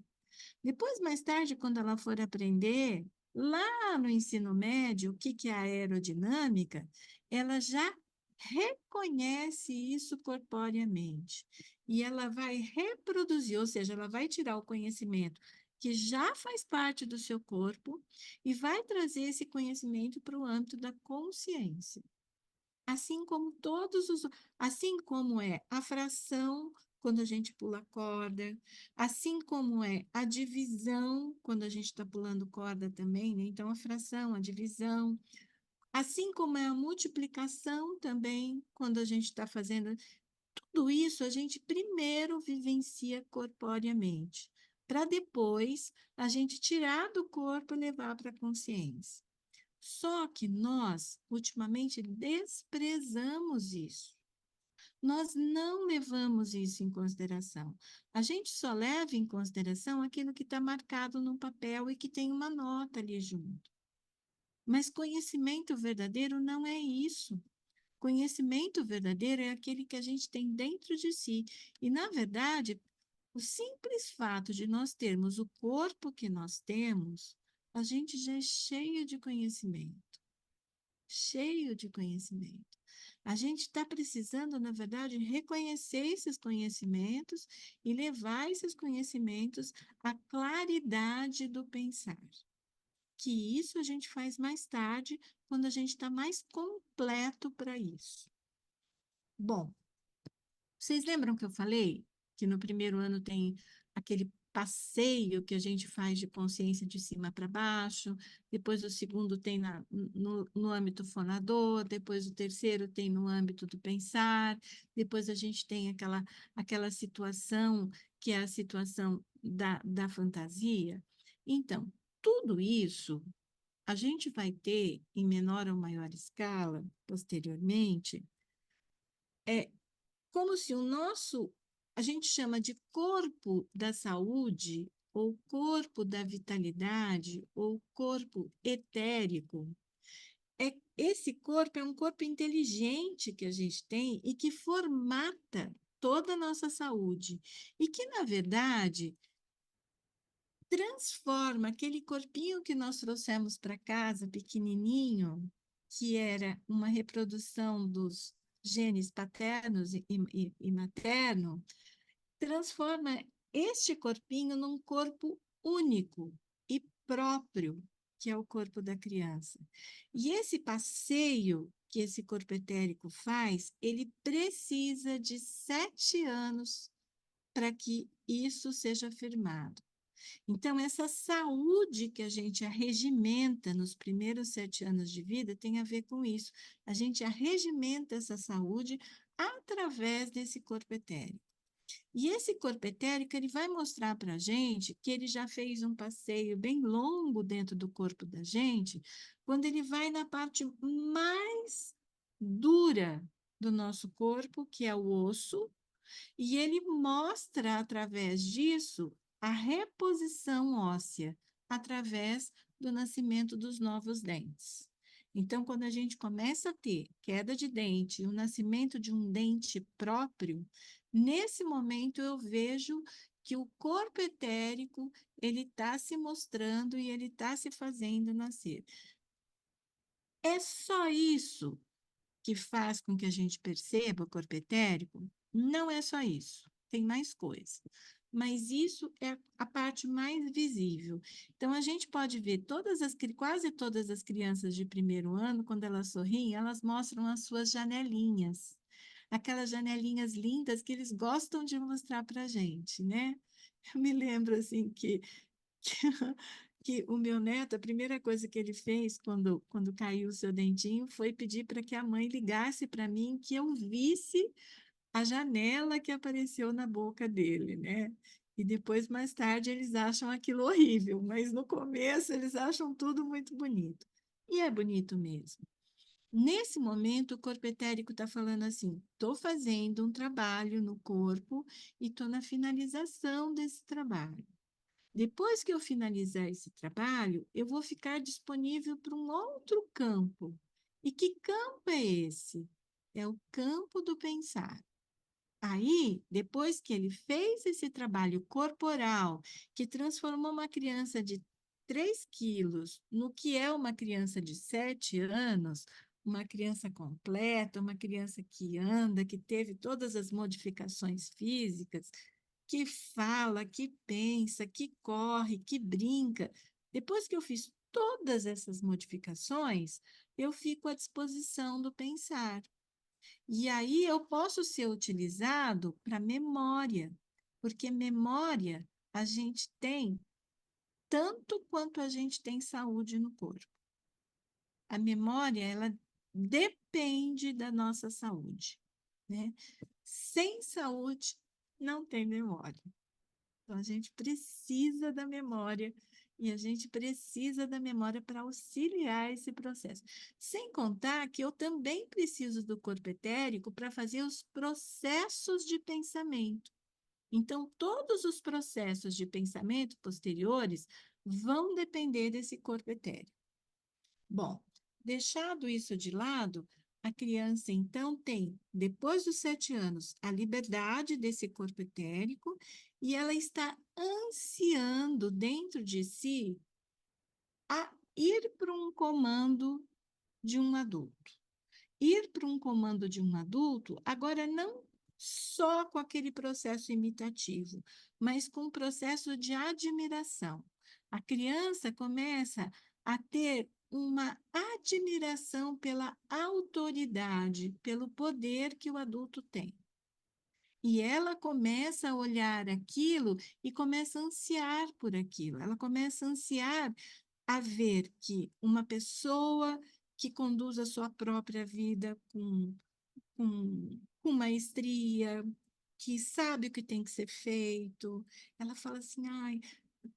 Speaker 3: Depois, mais tarde, quando ela for aprender, lá no ensino médio, o que que é a aerodinâmica, ela já reconhece isso corporeamente. E ela vai reproduzir, ou seja, ela vai tirar o conhecimento que já faz parte do seu corpo e vai trazer esse conhecimento para o âmbito da consciência. Assim como assim como é a fração quando a gente pula corda, assim como é a divisão quando a gente está pulando corda também, né? Então a fração, a divisão, assim como é a multiplicação também quando a gente está fazendo, tudo isso a gente primeiro vivencia corporeamente, para depois a gente tirar do corpo e levar para a consciência. Só que nós, ultimamente, desprezamos isso. Nós não levamos isso em consideração. A gente só leva em consideração aquilo que está marcado no papel e que tem uma nota ali junto. Mas conhecimento verdadeiro não é isso. Conhecimento verdadeiro é aquele que a gente tem dentro de si. E, na verdade, o simples fato de nós termos o corpo que nós temos, a gente já é cheio de conhecimento. Cheio de conhecimento. A gente está precisando, na verdade, reconhecer esses conhecimentos e levar esses conhecimentos à claridade do pensar. Que isso a gente faz mais tarde, quando a gente está mais completo para isso. Bom, vocês lembram que eu falei que no primeiro ano tem aquele passeio que a gente faz de consciência de cima para baixo, depois o segundo tem no âmbito fonador, depois o terceiro tem no âmbito do pensar, depois a gente tem aquela situação que é a situação da fantasia. Então, tudo isso a gente vai ter em menor ou maior escala, posteriormente, como se a gente chama de corpo da saúde, ou corpo da vitalidade, ou corpo etérico. Esse corpo é um corpo inteligente que a gente tem e que formata toda a nossa saúde. E que, na verdade, transforma aquele corpinho que nós trouxemos para casa, pequenininho, que era uma reprodução dos genes paternos e materno, transforma este corpinho num corpo único e próprio, que é o corpo da criança. E esse passeio que esse corpo etérico faz, ele precisa de 7 anos para que isso seja firmado. Então, essa saúde que a gente arregimenta nos primeiros 7 anos de vida tem a ver com isso. A gente arregimenta essa saúde através desse corpo etérico. E esse corpo etérico, ele vai mostrar para a gente que ele já fez um passeio bem longo dentro do corpo da gente, quando ele vai na parte mais dura do nosso corpo, que é o osso, e ele mostra, através disso, a reposição óssea, através do nascimento dos novos dentes. Então, quando a gente começa a ter queda de dente, o nascimento de um dente próprio, nesse momento eu vejo que o corpo etérico, ele está se mostrando e ele está se fazendo nascer. É só isso que faz com que a gente perceba o corpo etérico? Não é só isso, tem mais coisa. Mas isso é a parte mais visível. Então, a gente pode ver quase todas as crianças de primeiro ano, quando elas sorriem, elas mostram as suas janelinhas. Aquelas janelinhas lindas que eles gostam de mostrar para a gente, né? Eu me lembro, assim, que o meu neto, a primeira coisa que ele fez quando caiu o seu dentinho foi pedir para que a mãe ligasse para mim que eu visse a janela que apareceu na boca dele, né? E depois, mais tarde, eles acham aquilo horrível, mas no começo eles acham tudo muito bonito. E é bonito mesmo. Nesse momento, o corpo etérico está falando assim: estou fazendo um trabalho no corpo e estou na finalização desse trabalho. Depois que eu finalizar esse trabalho, eu vou ficar disponível para um outro campo. E que campo é esse? É o campo do pensar. Aí, depois que ele fez esse trabalho corporal, que transformou uma criança de 3 quilos no que é uma criança de 7 anos, uma criança completa, uma criança que anda, que teve todas as modificações físicas, que fala, que pensa, que corre, que brinca. Depois que eu fiz todas essas modificações, eu fico à disposição do pensar. E aí eu posso ser utilizado para memória, porque memória a gente tem tanto quanto a gente tem saúde no corpo. A memória, ela depende da nossa saúde, né? Sem saúde, não tem memória. Então, a gente precisa da memória e a gente precisa da memória para auxiliar esse processo. Sem contar que eu também preciso do corpo etérico para fazer os processos de pensamento. Então, todos os processos de pensamento posteriores vão depender desse corpo etérico. Bom, deixado isso de lado, a criança então tem, depois dos 7 anos, a liberdade desse corpo etérico e ela está ansiando dentro de si a ir para um comando de um adulto. Ir para um comando de um adulto, agora não só com aquele processo imitativo, mas com um processo de admiração. A criança começa a ter uma admiração pela autoridade, pelo poder que o adulto tem. E ela começa a olhar aquilo e começa a ansiar por aquilo. Ela começa a ansiar a ver que uma pessoa que conduz a sua própria vida com maestria, que sabe o que tem que ser feito. Ela fala assim, ai,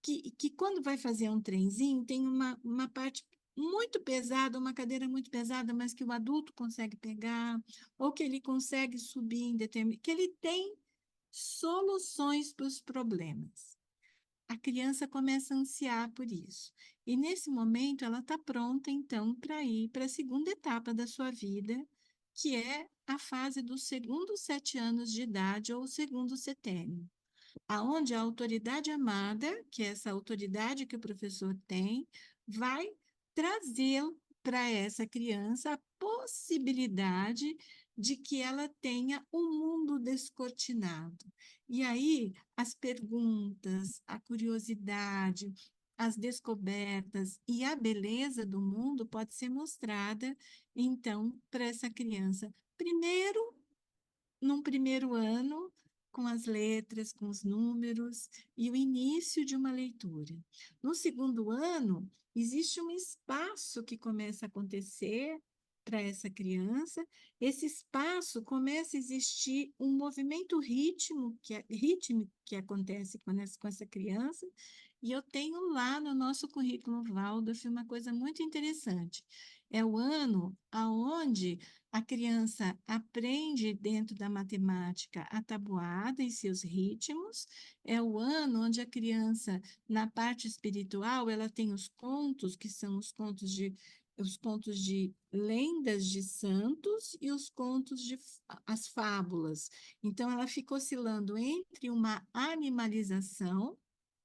Speaker 3: que quando vai fazer um trenzinho, tem uma parte muito pesada, uma cadeira muito pesada, mas que o adulto consegue pegar, ou que ele consegue subir em determinado, que ele tem soluções para os problemas. A criança começa a ansiar por isso. E nesse momento ela está pronta, então, para ir para a segunda etapa da sua vida, que é a fase dos segundos 7 anos de idade ou segundo setênio, aonde a autoridade amada, que é essa autoridade que o professor tem, vai trazer para essa criança a possibilidade de que ela tenha um mundo descortinado. E aí, as perguntas, a curiosidade, as descobertas e a beleza do mundo pode ser mostrada, então, para essa criança. Primeiro, num primeiro ano, com as letras, com os números e o início de uma leitura. No segundo ano, existe um espaço que começa a acontecer para essa criança. Esse espaço começa a existir um movimento rítmico que acontece com essa criança. E eu tenho lá no nosso currículo Waldorf uma coisa muito interessante. É o ano aonde a criança aprende dentro da matemática a tabuada e seus ritmos. É o ano onde a criança, na parte espiritual, ela tem os contos, que são os contos de lendas de santos e os contos de as fábulas. Então, ela fica oscilando entre uma animalização,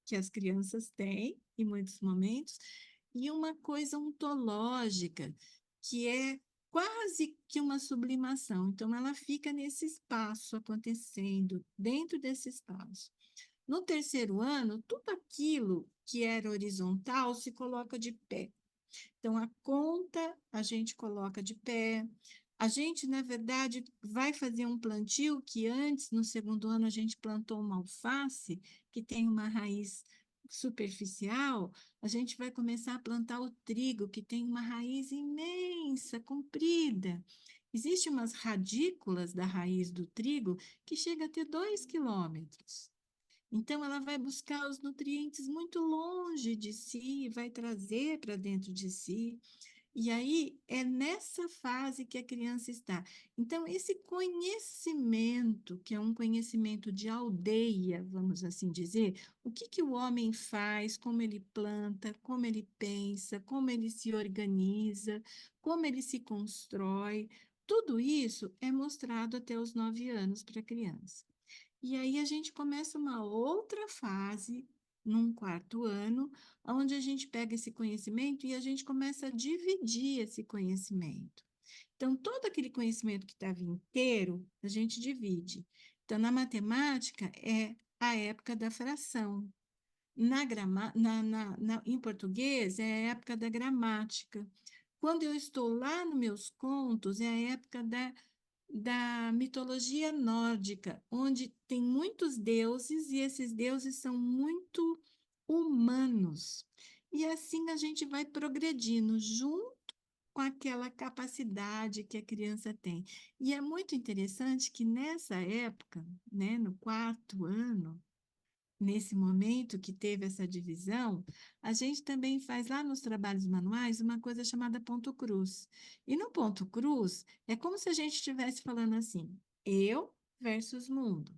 Speaker 3: que as crianças têm em muitos momentos, e uma coisa ontológica, que é quase que uma sublimação. Então, ela fica nesse espaço acontecendo, dentro desse espaço. No terceiro ano, tudo aquilo que era horizontal se coloca de pé. Então, a conta a gente coloca de pé. A gente, na verdade, vai fazer um plantio que antes, no segundo ano, a gente plantou uma alface, que tem uma raiz superficial. A gente vai começar a plantar o trigo, que tem uma raiz imensa, comprida. Existem umas radículas da raiz do trigo que chega a ter 2 quilômetros. Então, ela vai buscar os nutrientes muito longe de si, vai trazer para dentro de si. E aí é nessa fase que a criança está. Então, esse conhecimento, que é um conhecimento de aldeia, vamos assim dizer, o que que o homem faz, como ele planta, como ele pensa, como ele se organiza, como ele se constrói, tudo isso é mostrado até os 9 anos para a criança. E aí a gente começa uma outra fase, num 4º ano, onde a gente pega esse conhecimento e a gente começa a dividir esse conhecimento. Então, todo aquele conhecimento que estava inteiro, a gente divide. Então, na matemática, é a época da fração. Em português, é a época da gramática. Quando eu estou lá nos meus contos, é a época da mitologia nórdica, onde tem muitos deuses e esses deuses são muito humanos. E assim a gente vai progredindo junto com aquela capacidade que a criança tem. E é muito interessante que nessa época, né, no 4º ano, nesse momento que teve essa divisão, a gente também faz lá nos trabalhos manuais uma coisa chamada ponto cruz. E no ponto cruz, é como se a gente estivesse falando assim: eu versus mundo,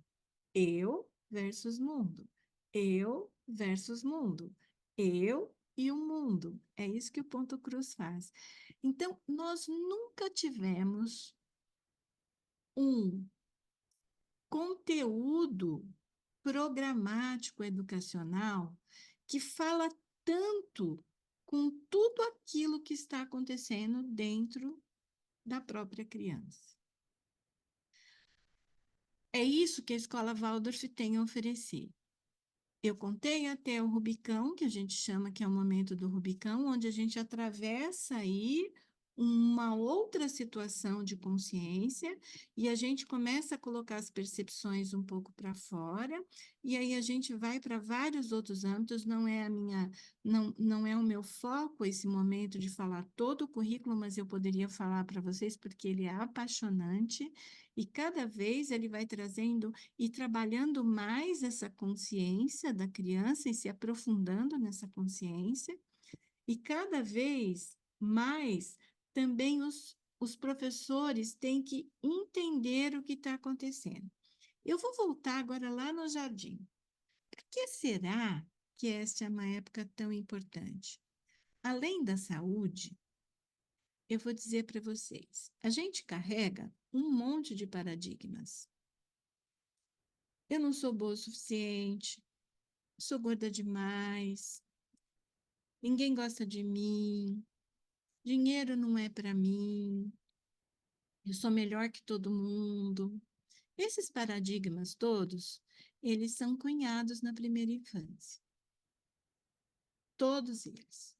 Speaker 3: eu versus mundo, eu versus mundo, eu e o mundo. É isso que o ponto cruz faz. Então, nós nunca tivemos um conteúdo programático educacional que fala tanto com tudo aquilo que está acontecendo dentro da própria criança. É isso que a Escola Waldorf tem a oferecer. Eu contei até o Rubicão, que a gente chama que é o momento do Rubicão, onde a gente atravessa aí uma outra situação de consciência e a gente começa a colocar as percepções um pouco para fora, e aí a gente vai para vários outros âmbitos, não é o meu foco esse momento de falar todo o currículo, mas eu poderia falar para vocês porque ele é apaixonante e cada vez ele vai trazendo e trabalhando mais essa consciência da criança e se aprofundando nessa consciência, e cada vez mais também os professores têm que entender o que está acontecendo. Eu vou voltar agora lá no jardim. Por que será que esta é uma época tão importante? Além da saúde, eu vou dizer para vocês, a gente carrega um monte de paradigmas. Eu não sou boa o suficiente, sou gorda demais, ninguém gosta de mim, dinheiro não é para mim, eu sou melhor que todo mundo. Esses paradigmas todos, eles são cunhados na primeira infância. Todos eles.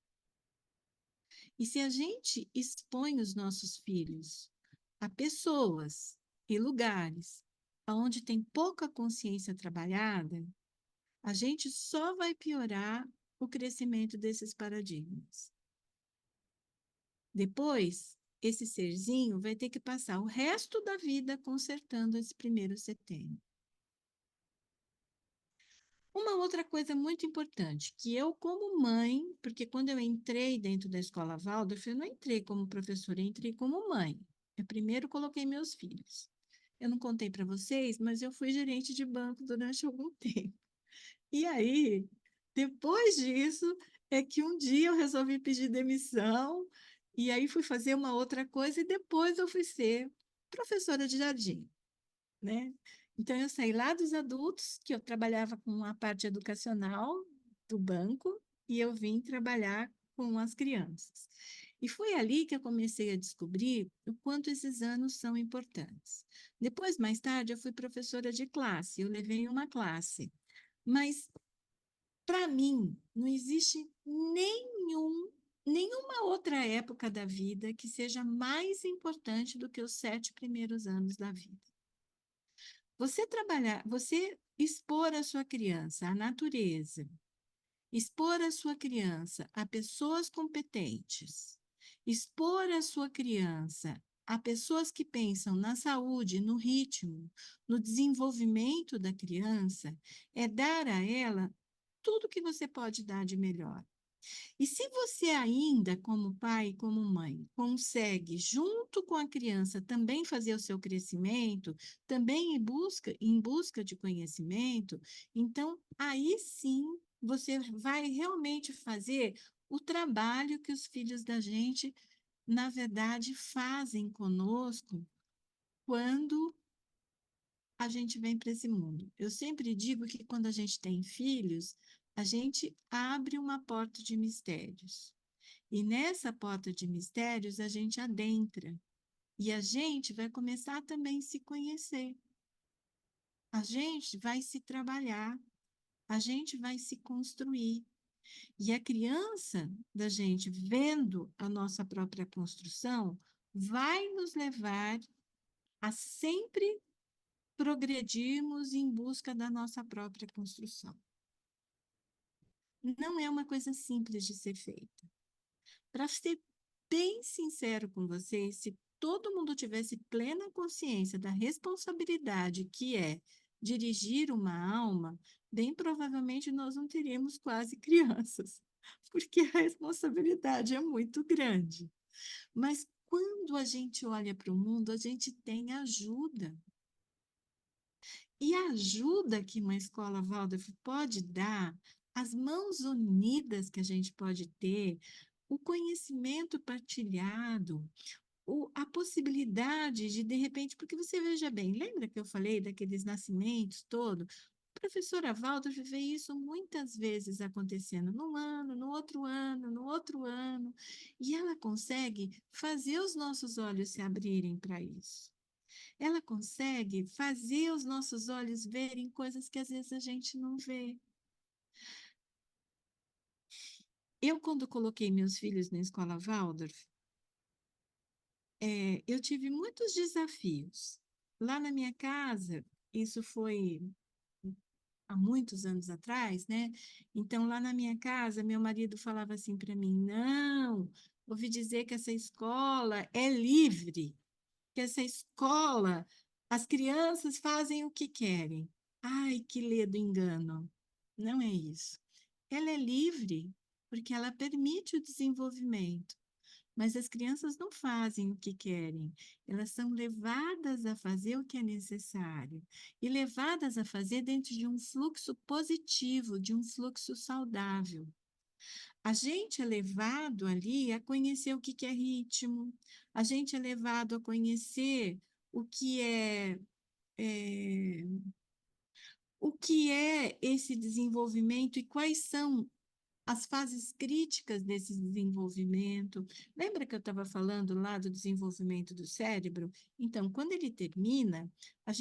Speaker 3: E se a gente expõe os nossos filhos a pessoas e lugares onde tem pouca consciência trabalhada, a gente só vai piorar o crescimento desses paradigmas. Depois, esse serzinho vai ter que passar o resto da vida consertando esse primeiro setênio. Uma outra coisa muito importante, que eu como mãe, porque quando eu entrei dentro da escola Waldorf, eu não entrei como professora, eu entrei como mãe. Eu primeiro coloquei meus filhos. Eu não contei para vocês, mas eu fui gerente de banco durante algum tempo. E aí, depois disso, é que um dia eu resolvi pedir demissão, e aí fui fazer uma outra coisa, e depois eu fui ser professora de jardim, né? Então, eu saí lá dos adultos, que eu trabalhava com a parte educacional do banco, e eu vim trabalhar com as crianças. E foi ali que eu comecei a descobrir o quanto esses anos são importantes. Depois, mais tarde, eu fui professora de classe, eu levei uma classe. Mas para mim, não existe nenhuma outra época da vida que seja mais importante do que os 7 primeiros anos da vida. Você trabalhar, você expor a sua criança à natureza, expor a sua criança a pessoas competentes, expor a sua criança a pessoas que pensam na saúde, no ritmo, no desenvolvimento da criança, é dar a ela tudo que você pode dar de melhor. E se você ainda, como pai e como mãe, consegue, junto com a criança, também fazer o seu crescimento, também em busca de conhecimento, então aí sim você vai realmente fazer o trabalho que os filhos da gente, na verdade, fazem conosco quando a gente vem para esse mundo. Eu sempre digo que quando a gente tem filhos, a gente abre uma porta de mistérios. E nessa porta de mistérios a gente adentra. E a gente vai começar também a se conhecer. A gente vai se trabalhar. A gente vai se construir. E a criança da gente, vendo a nossa própria construção, vai nos levar a sempre progredirmos em busca da nossa própria construção. Não é uma coisa simples de ser feita. Para ser bem sincero com vocês, se todo mundo tivesse plena consciência da responsabilidade que é dirigir uma alma, bem provavelmente nós não teríamos quase crianças, porque a responsabilidade é muito grande. Mas quando a gente olha para o mundo, a gente tem ajuda. E a ajuda que uma escola Waldorf pode dar, as mãos unidas que a gente pode ter, o conhecimento partilhado, a possibilidade de repente, porque você veja bem, lembra que eu falei daqueles nascimentos todo? A professora Waldorf vê isso muitas vezes acontecendo num ano, no outro ano, no outro ano, e ela consegue fazer os nossos olhos se abrirem para isso. Ela consegue fazer os nossos olhos verem coisas que às vezes a gente não vê. Eu, quando coloquei meus filhos na escola Waldorf, eu tive muitos desafios. Lá na minha casa, isso foi há muitos anos atrás, né? Então, lá na minha casa, meu marido falava assim para mim: não, ouvi dizer que essa escola é livre, que essa escola, as crianças fazem o que querem. Ai, que ledo engano. Não é isso. Ela é livre porque ela permite o desenvolvimento, mas as crianças não fazem o que querem. Elas são levadas a fazer o que é necessário e levadas a fazer dentro de um fluxo positivo, de um fluxo saudável. A gente é levado ali a conhecer o que que é ritmo, a gente é levado a conhecer o que é, o que é esse desenvolvimento e quais são as fases críticas desse desenvolvimento. Lembra que eu estava falando lá do desenvolvimento do cérebro? Então, quando ele termina, a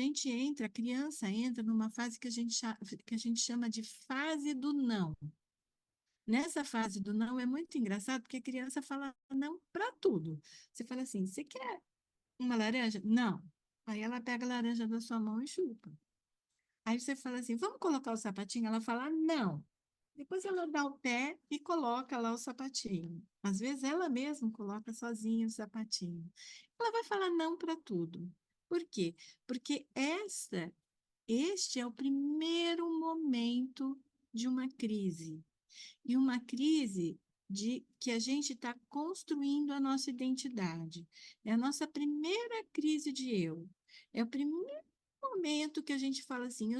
Speaker 3: criança entra numa fase que a gente chama de fase do não. Nessa fase do não é muito engraçado, porque a criança fala não para tudo. Você fala assim: você quer uma laranja? Não. Aí ela pega a laranja da sua mão e chupa. Aí você fala assim: vamos colocar o sapatinho? Ela fala não. Depois ela dá o pé e coloca lá o sapatinho. Às vezes ela mesma coloca sozinha o sapatinho. Ela vai falar não para tudo. Por quê? Porque este é o primeiro momento de uma crise. E uma crise de que a gente está construindo a nossa identidade. É a nossa primeira crise de eu. É o primeiro momento que a gente fala assim: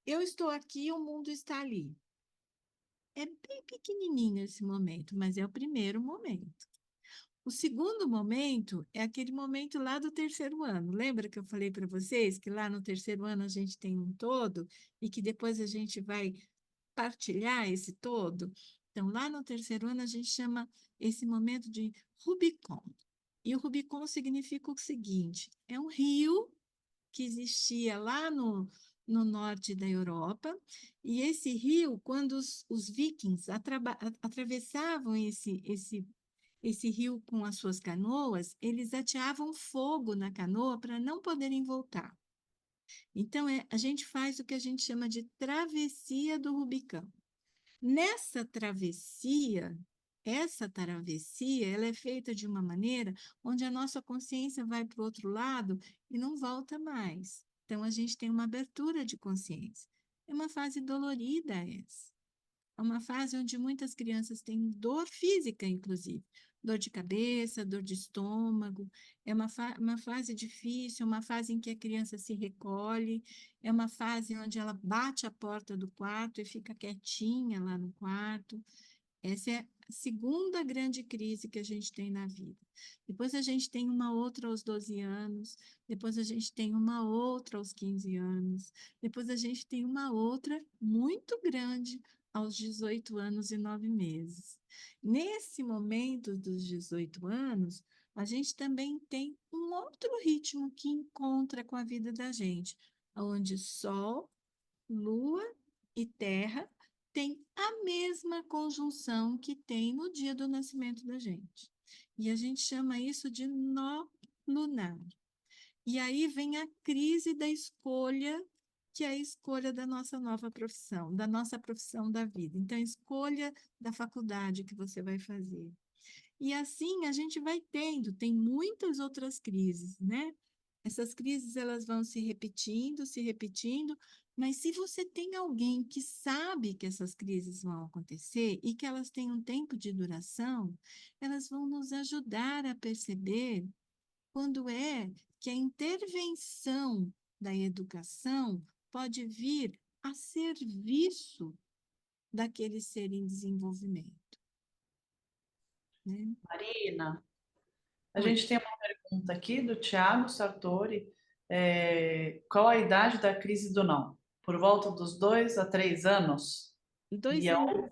Speaker 3: eu estou aqui, o mundo está ali. É bem pequenininho esse momento, mas é o primeiro momento. O segundo momento é aquele momento lá do terceiro ano. Lembra que eu falei para vocês que lá no terceiro ano a gente tem um todo e que depois a gente vai partilhar esse todo? Então, lá no terceiro ano a gente chama esse momento de Rubicon. E o Rubicon significa o seguinte: é um rio que existia lá no norte da Europa, e esse rio, quando os vikings atravessavam esse rio com as suas canoas, eles ateavam fogo na canoa para não poderem voltar. Então, a gente faz o que a gente chama de travessia do Rubicão. Nessa travessia, essa travessia, ela é feita de uma maneira onde a nossa consciência vai para o outro lado e não volta mais. Então, a gente tem uma abertura de consciência. É uma fase dolorida essa. É uma fase onde muitas crianças têm dor física, inclusive. Dor de cabeça, dor de estômago. É uma fase difícil, uma fase em que a criança se recolhe. É uma fase onde ela bate a porta do quarto e fica quietinha lá no quarto. Essa é a segunda grande crise que a gente tem na vida. Depois a gente tem uma outra aos 12 anos, depois a gente tem uma outra aos 15 anos, depois a gente tem uma outra muito grande aos 18 anos e 9 meses. Nesse momento dos 18 anos, a gente também tem um outro ritmo que encontra com a vida da gente, onde Sol, Lua e Terra têm a mesma conjunção que tem no dia do nascimento da gente. E a gente chama isso de nó lunar. E aí vem a crise da escolha, que é a escolha da nossa nova profissão, da nossa profissão da vida. Então, a escolha da faculdade que você vai fazer. E assim a gente vai tendo, tem muitas outras crises, né? Essas crises elas vão se repetindo, mas se você tem alguém que sabe que essas crises vão acontecer e que elas têm um tempo de duração, elas vão nos ajudar a perceber quando é que a intervenção da educação pode vir a serviço daquele ser em desenvolvimento, né?
Speaker 1: Marina, a
Speaker 3: Oi.
Speaker 1: gente tem uma pergunta aqui do Tiago Sartori. Qual a idade da crise do não? Por volta dos 2 a 3 anos? E
Speaker 3: 2 anos.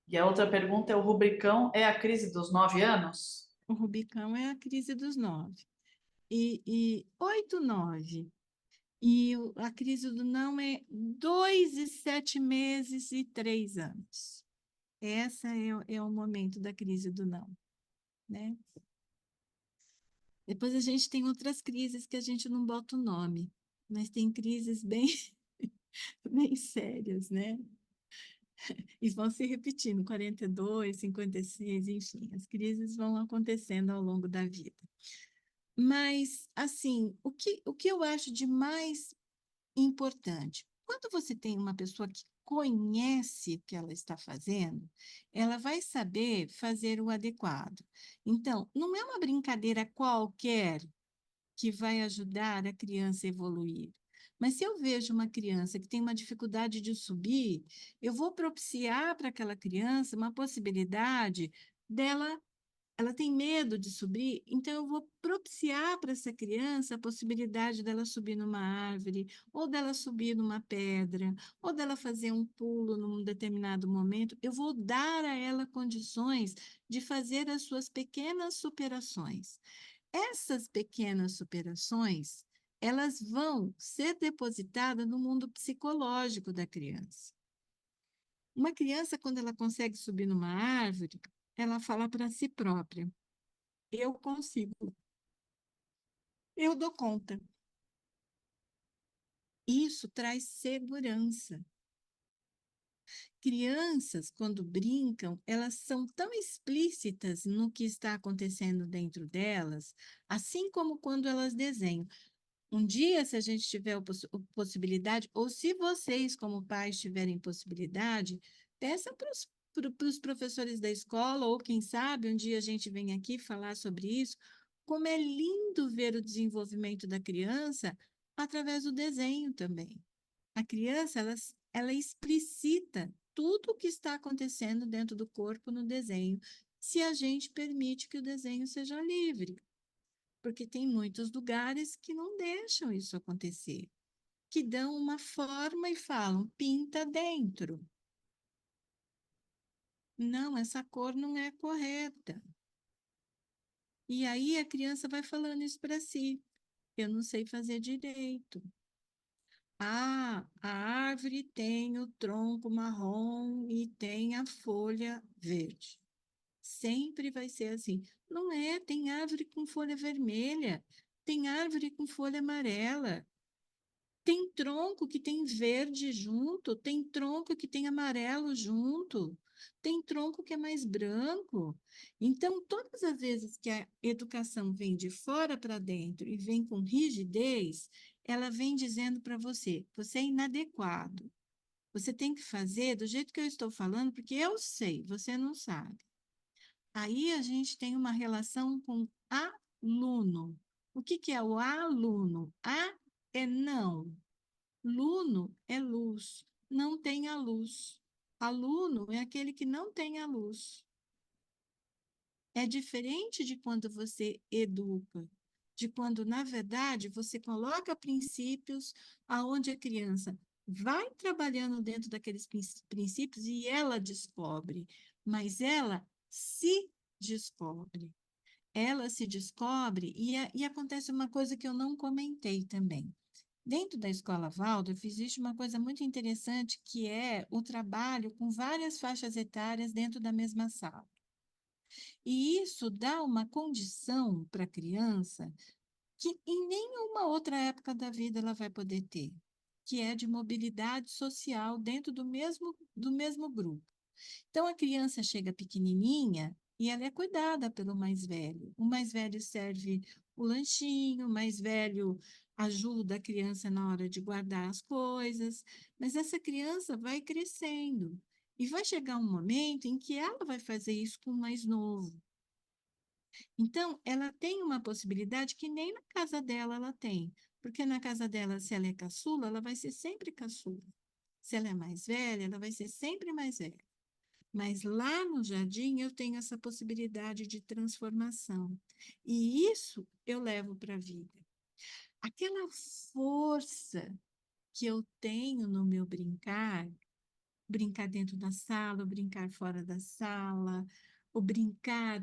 Speaker 1: e a outra pergunta é: o rubricão é a crise dos 9 anos?
Speaker 3: O Rubicão é a crise dos 9. E 8, 9. E a crise do não é 2 e 7 meses e 3 anos. Essa é o momento da crise do não, né? Depois a gente tem outras crises que a gente não bota o nome, mas tem crises bem, bem sérias, né? E vão se repetindo, 42, 56, enfim, as crises vão acontecendo ao longo da vida. Mas, assim, o que eu acho de mais importante, quando você tem uma pessoa que conhece o que ela está fazendo, ela vai saber fazer o adequado. Então, não é uma brincadeira qualquer que vai ajudar a criança a evoluir. Mas se eu vejo uma criança que tem uma dificuldade de subir, eu vou propiciar para aquela criança uma possibilidade dela, ela tem medo de subir, então eu vou propiciar para essa criança a possibilidade dela subir numa árvore, ou dela subir numa pedra, ou dela fazer um pulo num determinado momento. Eu vou dar a ela condições de fazer as suas pequenas superações. Essas pequenas superações, elas vão ser depositadas no mundo psicológico da criança. Uma criança, quando ela consegue subir numa árvore, ela fala para si própria: eu consigo, eu dou conta. Isso traz segurança. Crianças, quando brincam, elas são tão explícitas no que está acontecendo dentro delas, assim como quando elas desenham. Um dia, se a gente tiver possibilidade, ou se vocês, como pais, tiverem possibilidade, peça para os professores da escola, ou quem sabe, um dia a gente vem aqui falar sobre isso, como é lindo ver o desenvolvimento da criança através do desenho também. A criança, ela explicita tudo o que está acontecendo dentro do corpo no desenho, se a gente permite que o desenho seja livre, porque tem muitos lugares que não deixam isso acontecer, que dão uma forma e falam, pinta dentro. Não, essa cor não é correta. E aí a criança vai falando isso para si. Eu não sei fazer direito. Ah, a árvore tem o tronco marrom e tem a folha verde. Sempre vai ser assim. Não é, tem árvore com folha vermelha, tem árvore com folha amarela. Tem tronco que tem verde junto, tem tronco que tem amarelo junto, tem tronco que é mais branco. Então, todas as vezes que a educação vem de fora para dentro e vem com rigidez, ela vem dizendo para você: você é inadequado, Você tem que fazer do jeito que eu estou falando, porque eu sei, você não sabe. Aí a gente tem uma relação com aluno. O que que é o aluno? A é não. Luno é luz. Não tem a luz. Aluno é aquele que não tem a luz. É diferente de quando você educa, de quando, na verdade, você coloca princípios aonde a criança vai trabalhando dentro daqueles princípios e ela descobre, mas ela se descobre. Ela se descobre e acontece uma coisa que eu não comentei também. Dentro da Escola Waldorf, existe uma coisa muito interessante que é o trabalho com várias faixas etárias dentro da mesma sala. E isso dá uma condição para a criança que em nenhuma outra época da vida ela vai poder ter, que é de mobilidade social dentro do mesmo grupo. Então, a criança chega pequenininha e ela é cuidada pelo mais velho. O mais velho serve o lanchinho, o mais velho ajuda a criança na hora de guardar as coisas, mas essa criança vai crescendo e vai chegar um momento em que ela vai fazer isso com o mais novo. Então, ela tem uma possibilidade que nem na casa dela ela tem, porque na casa dela, se ela é caçula, ela vai ser sempre caçula. Se ela é mais velha, ela vai ser sempre mais velha. Mas lá no jardim eu tenho essa possibilidade de transformação. E isso eu levo para a vida. Aquela força que eu tenho no meu brincar dentro da sala, o brincar fora da sala, o brincar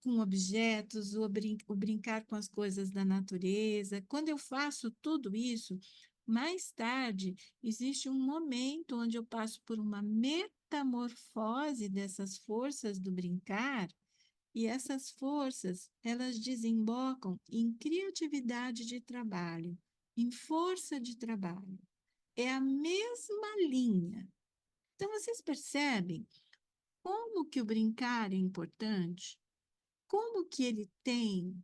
Speaker 3: com objetos, o brincar com as coisas da natureza. Quando eu faço tudo isso, mais tarde existe um momento onde eu passo por uma metamorfose dessas forças do brincar, e essas forças, elas desembocam em criatividade de trabalho, em força de trabalho. É a mesma linha. Então, vocês percebem como que o brincar é importante? Como que ele tem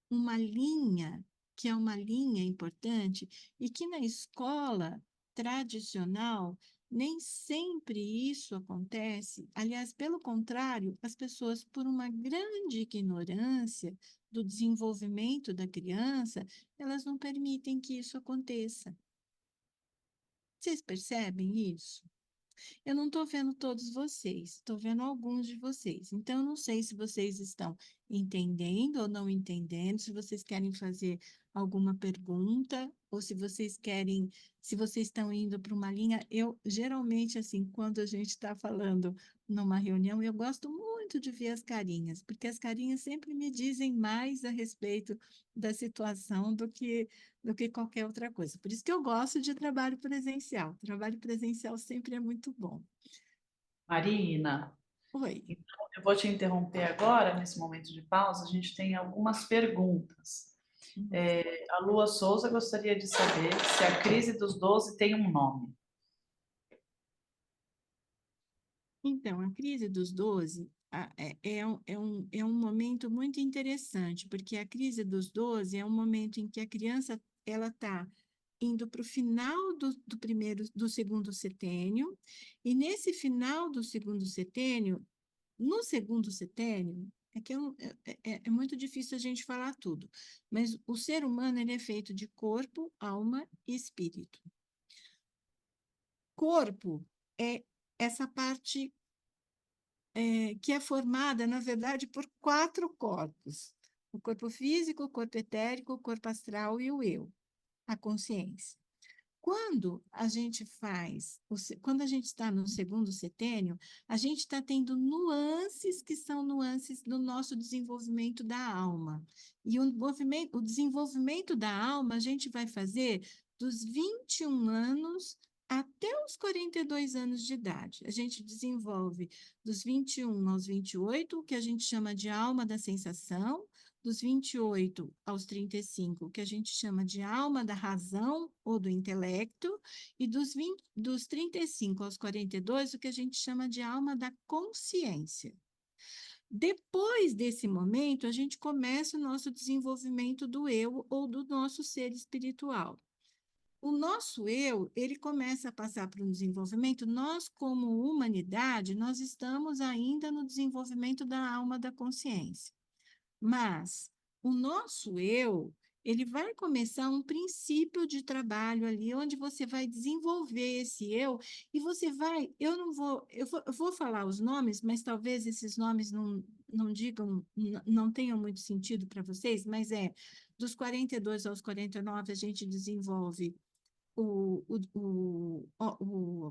Speaker 3: uma linha, que é uma linha importante, e que na escola tradicional nem sempre isso acontece. Aliás, pelo contrário, as pessoas, por uma grande ignorância do desenvolvimento da criança, elas não permitem que isso aconteça. Vocês percebem isso? Eu não estou vendo todos vocês, estou vendo alguns de vocês. Então, eu não sei se vocês estão entendendo ou não entendendo, se vocês querem fazer alguma pergunta, ou se vocês estão indo para uma linha. Eu, geralmente, assim, quando a gente está falando numa reunião, eu gosto muito de ver as carinhas, porque as carinhas sempre me dizem mais a respeito da situação do que qualquer outra coisa. Por isso que eu gosto de trabalho presencial. Trabalho presencial sempre é muito bom.
Speaker 1: Marina,
Speaker 3: Oi.
Speaker 1: então eu vou te interromper agora, nesse momento de pausa, a gente tem algumas perguntas. A Lua Souza gostaria de saber se a crise dos 12 tem um nome.
Speaker 3: Então, a crise dos 12 é um momento muito interessante, porque a crise dos 12 é um momento em que a criança ela está indo para o final do segundo setênio, e nesse final do segundo setênio, no segundo setênio, é muito difícil a gente falar tudo, mas o ser humano ele é feito de corpo, alma e espírito. Corpo é essa parte que é formada, na verdade, por 4 corpos: o corpo físico, o corpo etérico, o corpo astral e o eu, a consciência. Quando a gente está no segundo setênio, a gente está tendo nuances que são nuances do nosso desenvolvimento da alma. E o desenvolvimento da alma a gente vai fazer dos 21 anos até os 42 anos de idade. A gente desenvolve dos 21 aos 28, o que a gente chama de alma da sensação, dos 28 aos 35, que a gente chama de alma da razão ou do intelecto, e dos 35 aos 42, o que a gente chama de alma da consciência. Depois desse momento, a gente começa o nosso desenvolvimento do eu ou do nosso ser espiritual. o nosso eu, ele começa a passar por um desenvolvimento. Nós, como humanidade, nós estamos ainda no desenvolvimento da alma da consciência. Mas o nosso eu, ele vai começar um princípio de trabalho ali, onde você vai desenvolver esse eu, e você vai, eu vou falar os nomes, mas talvez esses nomes não digam, não tenham muito sentido para vocês, mas dos 42 aos 49 a gente desenvolve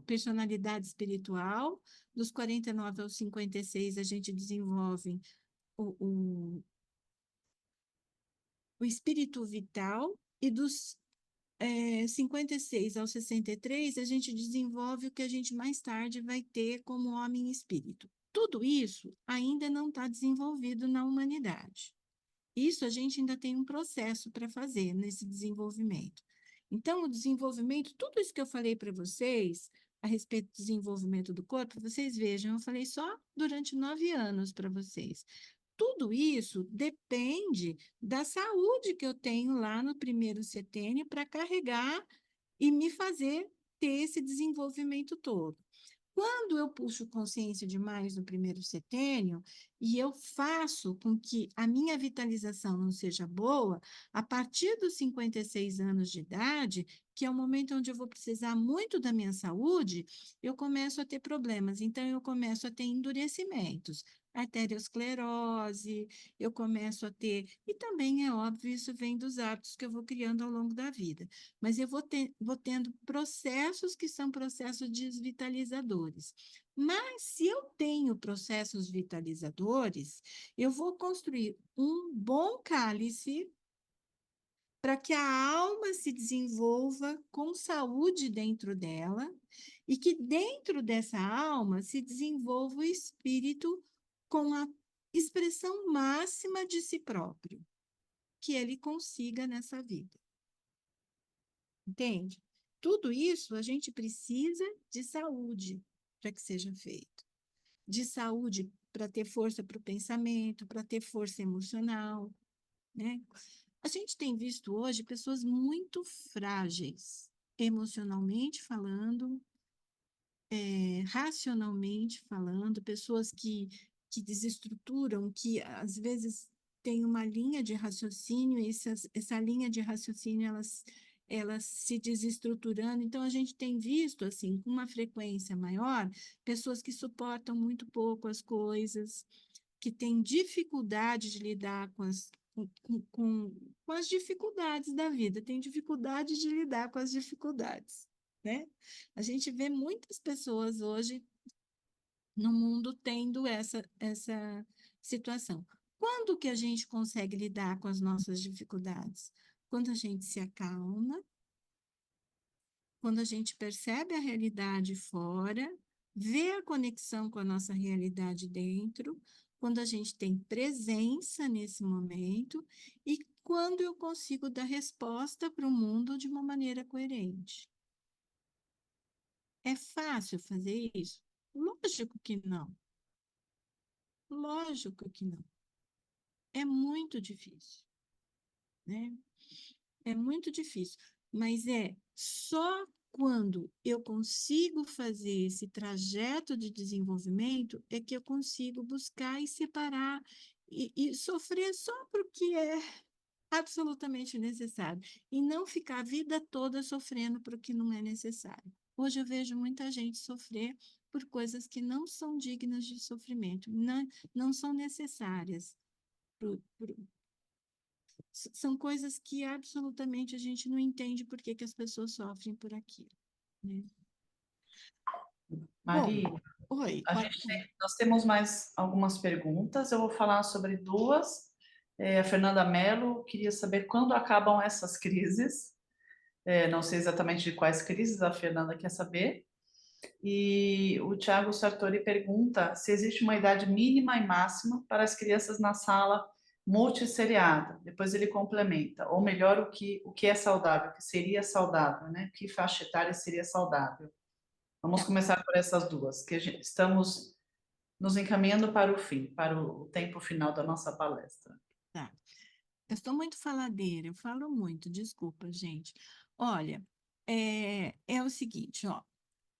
Speaker 3: personalidade espiritual, dos 49 aos 56 a gente desenvolve o, o espírito vital, e dos 56 aos 63, a gente desenvolve o que a gente mais tarde vai ter como homem espírito. Tudo isso ainda não está desenvolvido na humanidade. Isso a gente ainda tem um processo para fazer nesse desenvolvimento. Então, o desenvolvimento, tudo isso que eu falei para vocês a respeito do desenvolvimento do corpo, vocês vejam, eu falei só durante 9 anos para vocês. Tudo isso depende da saúde que eu tenho lá no primeiro setênio para carregar e me fazer ter esse desenvolvimento todo. Quando eu puxo consciência demais no primeiro setênio e eu faço com que a minha vitalização não seja boa, a partir dos 56 anos de idade, que é o momento onde eu vou precisar muito da minha saúde, eu começo a ter problemas. Então, eu começo a ter endurecimentos, arteriosclerose, eu começo a ter... E também, é óbvio, isso vem dos hábitos que eu vou criando ao longo da vida. Mas eu vou tendo processos que são processos desvitalizadores. Mas se eu tenho processos vitalizadores, eu vou construir um bom cálice para que a alma se desenvolva com saúde dentro dela e que dentro dessa alma se desenvolva o espírito com a expressão máxima de si próprio, que ele consiga nessa vida. Entende? Tudo isso a gente precisa de saúde para que seja feito. De saúde para ter força para o pensamento, para ter força emocional, né? A gente tem visto hoje pessoas muito frágeis, emocionalmente falando, racionalmente falando, pessoas que desestruturam, que às vezes têm uma linha de raciocínio, e essa linha de raciocínio elas se desestruturando. Então, a gente tem visto, assim, com uma frequência maior, pessoas que suportam muito pouco as coisas, que têm dificuldade de lidar com as dificuldades da vida, tem dificuldade de lidar com as dificuldades, né? A gente vê muitas pessoas hoje no mundo tendo essa situação. Quando que a gente consegue lidar com as nossas dificuldades? Quando a gente se acalma, quando a gente percebe a realidade fora, vê a conexão com a nossa realidade dentro, quando a gente tem presença nesse momento e quando eu consigo dar resposta para o mundo de uma maneira coerente. É fácil fazer isso? Lógico que não. Lógico que não. É muito difícil, né? É muito difícil, mas é só quando eu consigo fazer esse trajeto de desenvolvimento é que eu consigo buscar e separar e sofrer só porque é absolutamente necessário e não ficar a vida toda sofrendo porque não é necessário. Hoje eu vejo muita gente sofrer por coisas que não são dignas de sofrimento, não são necessárias. São coisas que absolutamente a gente não entende por que as pessoas sofrem por aquilo, né?
Speaker 1: Maria,
Speaker 3: Bom, oi,
Speaker 1: nós temos mais algumas perguntas, eu vou falar sobre duas. A Fernanda Mello queria saber quando acabam essas crises. Não sei exatamente de quais crises a Fernanda quer saber. E o Tiago Sartori pergunta se existe uma idade mínima e máxima para as crianças na sala multisseriada. Depois ele complementa, ou melhor, o que é saudável, o que seria saudável, né? Que faixa etária seria saudável? Vamos
Speaker 3: tá,
Speaker 1: começar por essas duas, que estamos nos encaminhando para o fim, para o tempo final da nossa palestra.
Speaker 3: tá. Eu estou muito faladeira, eu falo muito, desculpa, gente. Olha, é o seguinte, ó.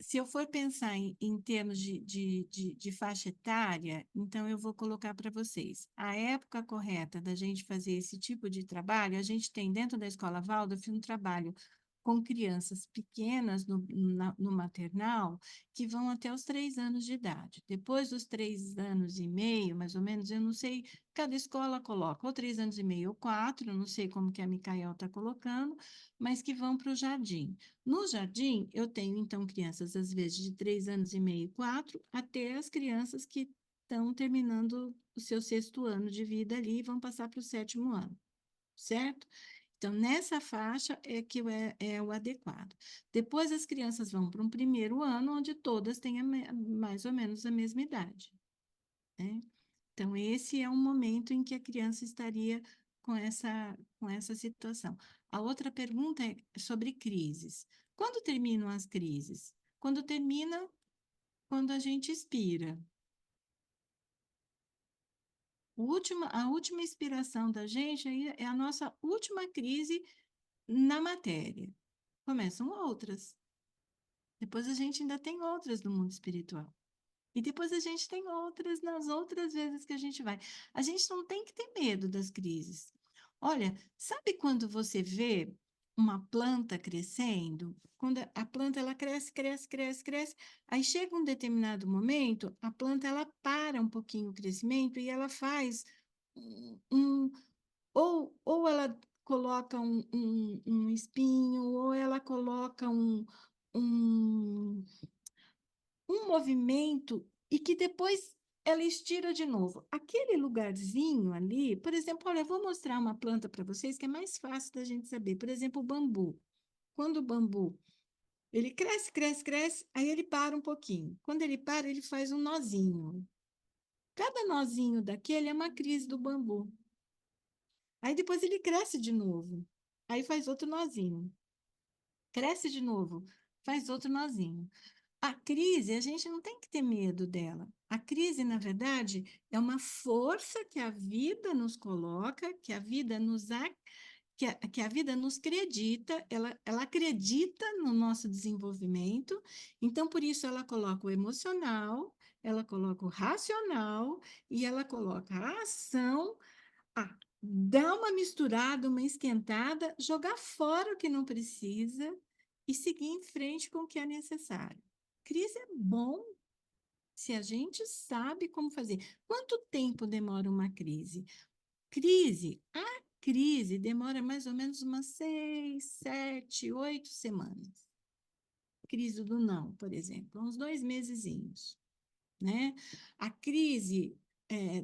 Speaker 3: Se eu for pensar em termos de faixa etária, então eu vou colocar para vocês. A época correta da gente fazer esse tipo de trabalho, a gente tem dentro da Escola Waldorf um trabalho com crianças pequenas no maternal, que vão até os 3 anos de idade. Depois dos 3 anos e meio, mais ou menos, eu não sei, cada escola coloca ou 3 anos e meio ou 4, não sei como que a Micael está colocando, mas que vão para o jardim. No jardim, eu tenho, então, crianças, às vezes, de 3 anos e meio, 4, até as crianças que estão terminando o seu 6º ano de vida ali e vão passar para o 7º ano, certo? Então, nessa faixa é o adequado. Depois, as crianças vão para um 1º ano, onde todas têm mais ou menos a mesma idade, né? Então, esse é um momento em que a criança estaria com essa situação. A outra pergunta é sobre crises. Quando terminam as crises? Quando termina, quando a gente expira. A última expiração da gente aí é a nossa última crise na matéria. Começam outras. Depois a gente ainda tem outras no mundo espiritual. E depois a gente tem outras nas outras vezes que a gente vai. A gente não tem que ter medo das crises. Olha, sabe quando você vê uma planta crescendo? Quando a planta ela cresce, cresce, cresce, cresce, aí chega um determinado momento, a planta ela para um pouquinho o crescimento e ela faz um, ou ela coloca um espinho, ou ela coloca um, um movimento e que depois ela estira de novo. Aquele lugarzinho ali, por exemplo, olha, eu vou mostrar uma planta para vocês que é mais fácil da gente saber. Por exemplo, o bambu. Quando o bambu, ele cresce, cresce, cresce, aí ele para um pouquinho. Quando ele para, ele faz um nozinho. Cada nozinho daquele é uma crise do bambu. Aí depois ele cresce de novo. Aí faz outro nozinho. Cresce de novo, faz outro nozinho. A crise, a gente não tem que ter medo dela. A crise, na verdade, é uma força que a vida nos coloca, que a vida que a vida nos acredita, ela acredita no nosso desenvolvimento, então por isso ela coloca o emocional, ela coloca o racional e ela coloca a ação, dar uma misturada, uma esquentada, jogar fora o que não precisa e seguir em frente com o que é necessário. Crise é bom se a gente sabe como fazer. Quanto tempo demora uma crise? A crise demora mais ou menos umas 6, 7, 8 semanas. Crise do não, por exemplo, uns 2 mesezinhos, né? A crise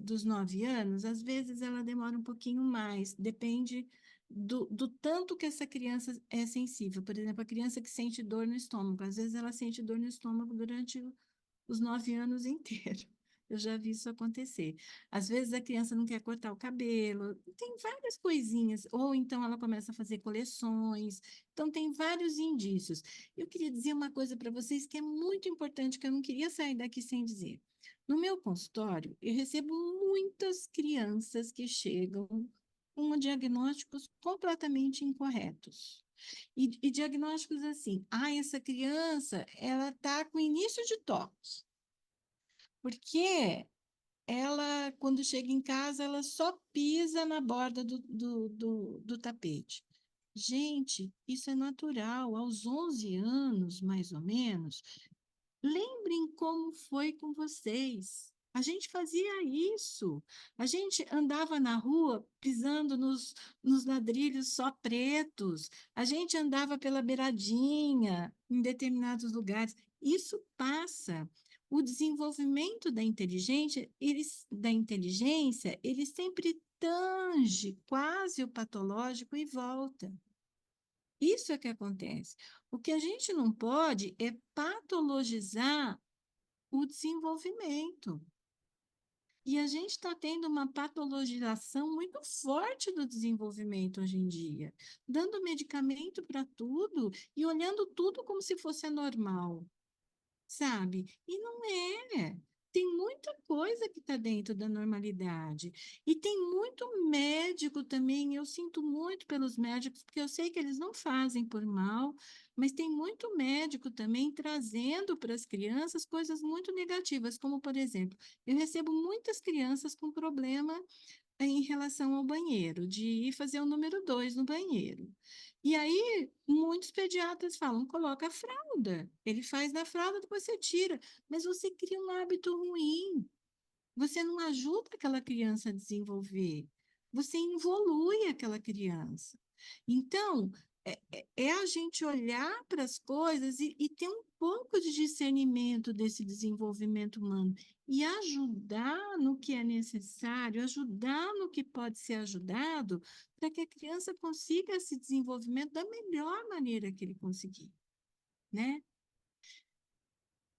Speaker 3: dos 9 anos, às vezes ela demora um pouquinho mais, depende do tanto que essa criança é sensível. Por exemplo, a criança que sente dor no estômago, às vezes ela sente dor no estômago durante os 9 anos inteiros. Eu já vi isso acontecer. Às vezes a criança não quer cortar o cabelo, tem várias coisinhas, ou então ela começa a fazer coleções, então tem vários indícios. Eu queria dizer uma coisa para vocês que é muito importante, que eu não queria sair daqui sem dizer. No meu consultório, eu recebo muitas crianças que chegam com diagnósticos completamente incorretos. E diagnósticos assim, essa criança, ela está com início de toque, porque ela, quando chega em casa, ela só pisa na borda do tapete. Gente, isso é natural. Aos 11 anos, mais ou menos, lembrem como foi com vocês. A gente fazia isso. A gente andava na rua pisando nos ladrilhos só pretos. A gente andava pela beiradinha em determinados lugares. Isso passa. O desenvolvimento da inteligência, ele sempre tange quase o patológico e volta. Isso é que acontece. O que a gente não pode é patologizar o desenvolvimento. E a gente está tendo uma patologização muito forte do desenvolvimento hoje em dia, dando medicamento para tudo e olhando tudo como se fosse anormal, sabe? E não é. Tem muita coisa que está dentro da normalidade. E tem muito médico também. Eu sinto muito pelos médicos, porque eu sei que eles não fazem por mal, Mas tem muito médico também trazendo para as crianças coisas muito negativas, como, por exemplo, eu recebo muitas crianças com problema em relação ao banheiro, de ir fazer o número 2 no banheiro. E aí, muitos pediatras falam, coloca a fralda. Ele faz na fralda, depois você tira. Mas você cria um hábito ruim. Você não ajuda aquela criança a desenvolver. Você involui aquela criança. Então, é a gente olhar para as coisas e ter um pouco de discernimento desse desenvolvimento humano e ajudar no que é necessário, ajudar no que pode ser ajudado, para que a criança consiga esse desenvolvimento da melhor maneira que ele conseguir, né?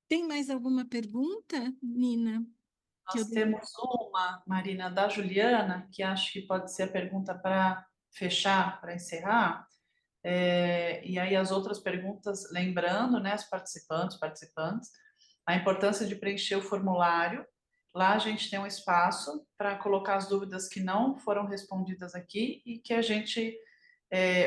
Speaker 3: Tem mais alguma pergunta, Nina? Que eu
Speaker 1: Nós temos uma, Marina, da Juliana, que acho que pode ser a pergunta para fechar, para encerrar. E aí as outras perguntas, lembrando, né, os participantes, a importância de preencher o formulário. Lá a gente tem um espaço para colocar as dúvidas que não foram respondidas aqui e que a gente,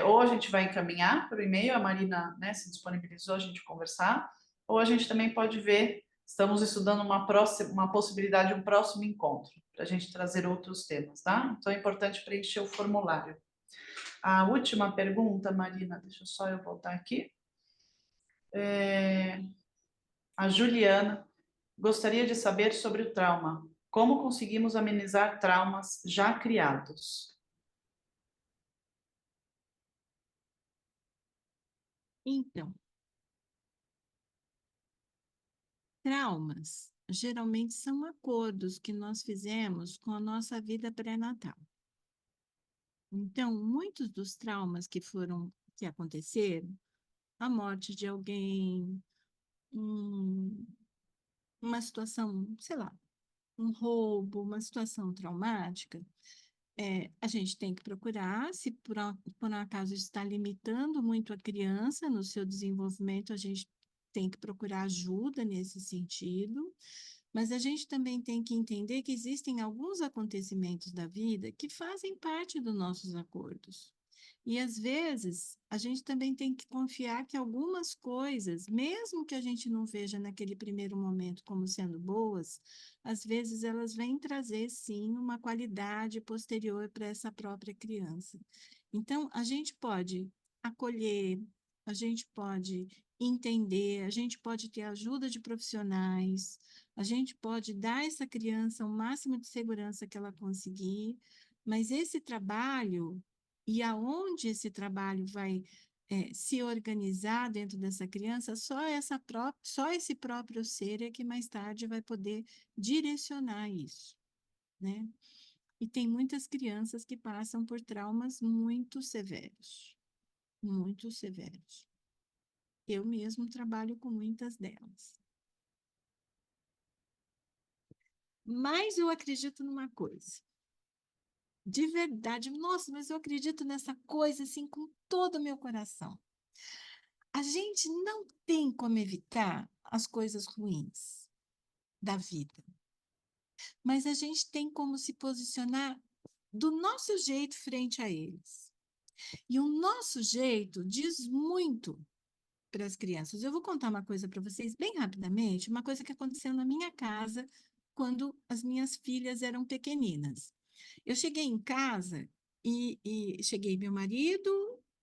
Speaker 1: ou a gente vai encaminhar por e-mail, a Marina, né, se disponibilizou a gente conversar, ou a gente também pode ver, estamos estudando uma possibilidade, um próximo encontro, para a gente trazer outros temas, tá? Então é importante preencher o formulário. A última pergunta, Marina, deixa só eu voltar aqui. A Juliana gostaria de saber sobre o trauma. Como conseguimos amenizar traumas já criados?
Speaker 3: Então, traumas geralmente são acordos que nós fizemos com a nossa vida pré-natal. Então, muitos dos traumas que aconteceram, a morte de alguém, um- uma situação, sei lá, um roubo, uma situação traumática, a gente tem que procurar, se por um acaso está limitando muito a criança no seu desenvolvimento, a gente tem que procurar ajuda nesse sentido, mas a gente também tem que entender que existem alguns acontecimentos da vida que fazem parte dos nossos acordos. E às vezes a gente também tem que confiar que algumas coisas, mesmo que a gente não veja naquele primeiro momento como sendo boas, às vezes elas vêm trazer sim uma qualidade posterior para essa própria criança. Então a gente pode acolher, a gente pode entender, a gente pode ter ajuda de profissionais, a gente pode dar a essa criança o máximo de segurança que ela conseguir, mas esse trabalho e aonde esse trabalho vai se organizar dentro dessa criança, só esse próprio ser é que mais tarde vai poder direcionar isso, né? E tem muitas crianças que passam por traumas muito severos, muito severos. Eu mesmo trabalho com muitas delas. Mas eu acredito numa coisa. De verdade, nossa, mas eu acredito nessa coisa assim com todo o meu coração. A gente não tem como evitar as coisas ruins da vida, mas a gente tem como se posicionar do nosso jeito frente a eles. E o nosso jeito diz muito para as crianças. Eu vou contar uma coisa para vocês bem rapidamente, uma coisa que aconteceu na minha casa quando as minhas filhas eram pequeninas. Eu cheguei em casa e cheguei meu marido,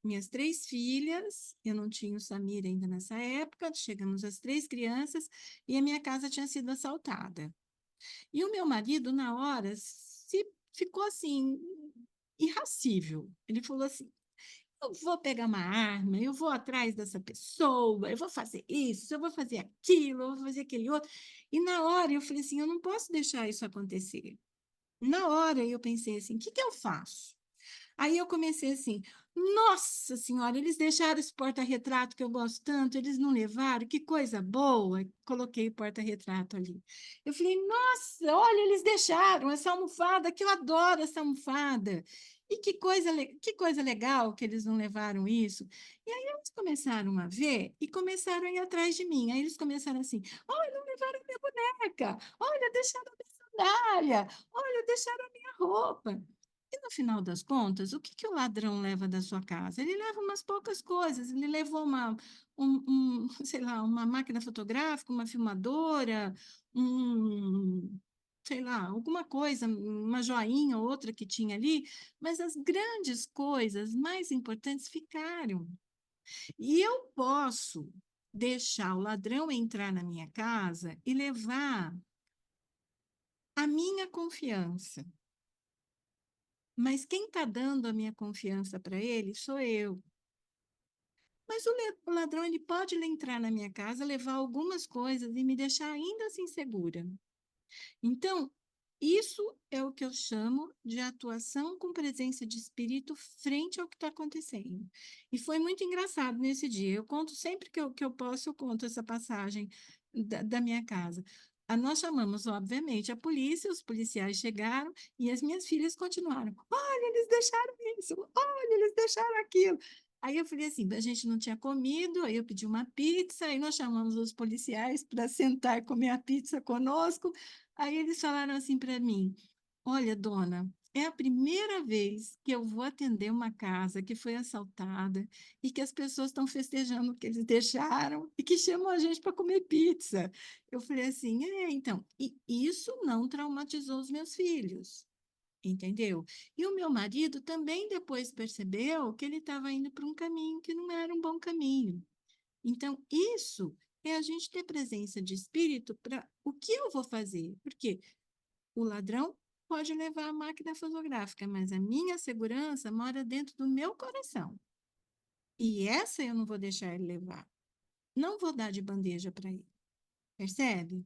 Speaker 3: minhas 3 filhas, eu não tinha o Samir ainda nessa época, chegamos as 3 crianças e a minha casa tinha sido assaltada. E o meu marido, na hora, ficou assim, irracível. Ele falou assim: eu vou pegar uma arma, eu vou atrás dessa pessoa, eu vou fazer isso, eu vou fazer aquilo, eu vou fazer aquele outro. E na hora eu falei assim: eu não posso deixar isso acontecer. Na hora eu pensei assim: o que que eu faço? Aí eu comecei assim: nossa senhora, eles deixaram esse porta-retrato que eu gosto tanto, eles não levaram, que coisa boa. Coloquei o porta-retrato ali. Eu falei: nossa, olha, eles deixaram essa almofada, que eu adoro essa almofada. E que coisa legal que eles não levaram isso. E aí eles começaram a ver e começaram a ir atrás de mim. Aí eles começaram assim: olha, não levaram a minha boneca, olha, deixaram a minha sandália, olha, deixaram a minha roupa. E no final das contas, o que que o ladrão leva da sua casa? Ele leva umas poucas coisas. Ele levou sei lá, uma máquina fotográfica, uma filmadora, sei lá, alguma coisa, uma joinha ou outra que tinha ali, mas as grandes coisas mais importantes ficaram. E eu posso deixar o ladrão entrar na minha casa e levar a minha confiança. Mas quem está dando a minha confiança para ele sou eu. Mas o ladrão ele pode entrar na minha casa, levar algumas coisas e me deixar ainda assim segura. Então, isso é o que eu chamo de atuação com presença de espírito frente ao que está acontecendo. E foi muito engraçado nesse dia. Eu conto sempre que eu posso, eu conto essa passagem da minha casa. Nós chamamos, obviamente, a polícia, os policiais chegaram e as minhas filhas continuaram. Olha, eles deixaram isso, olha, eles deixaram aquilo. Aí eu falei assim, a gente não tinha comido, aí eu pedi uma pizza, aí nós chamamos os policiais para sentar e comer a pizza conosco. Aí eles falaram assim para mim: Olha, dona, é a primeira vez que eu vou atender uma casa que foi assaltada e que as pessoas estão festejando o que eles deixaram e que chamam a gente para comer pizza. Eu falei assim: então, e isso não traumatizou os meus filhos. Entendeu? E o meu marido também depois percebeu que ele estava indo para um caminho que não era um bom caminho. Então, isso é a gente ter presença de espírito para o que eu vou fazer. Porque o ladrão pode levar a máquina fotográfica, mas a minha segurança mora dentro do meu coração. E essa eu não vou deixar ele levar. Não vou dar de bandeja para ele. Percebe?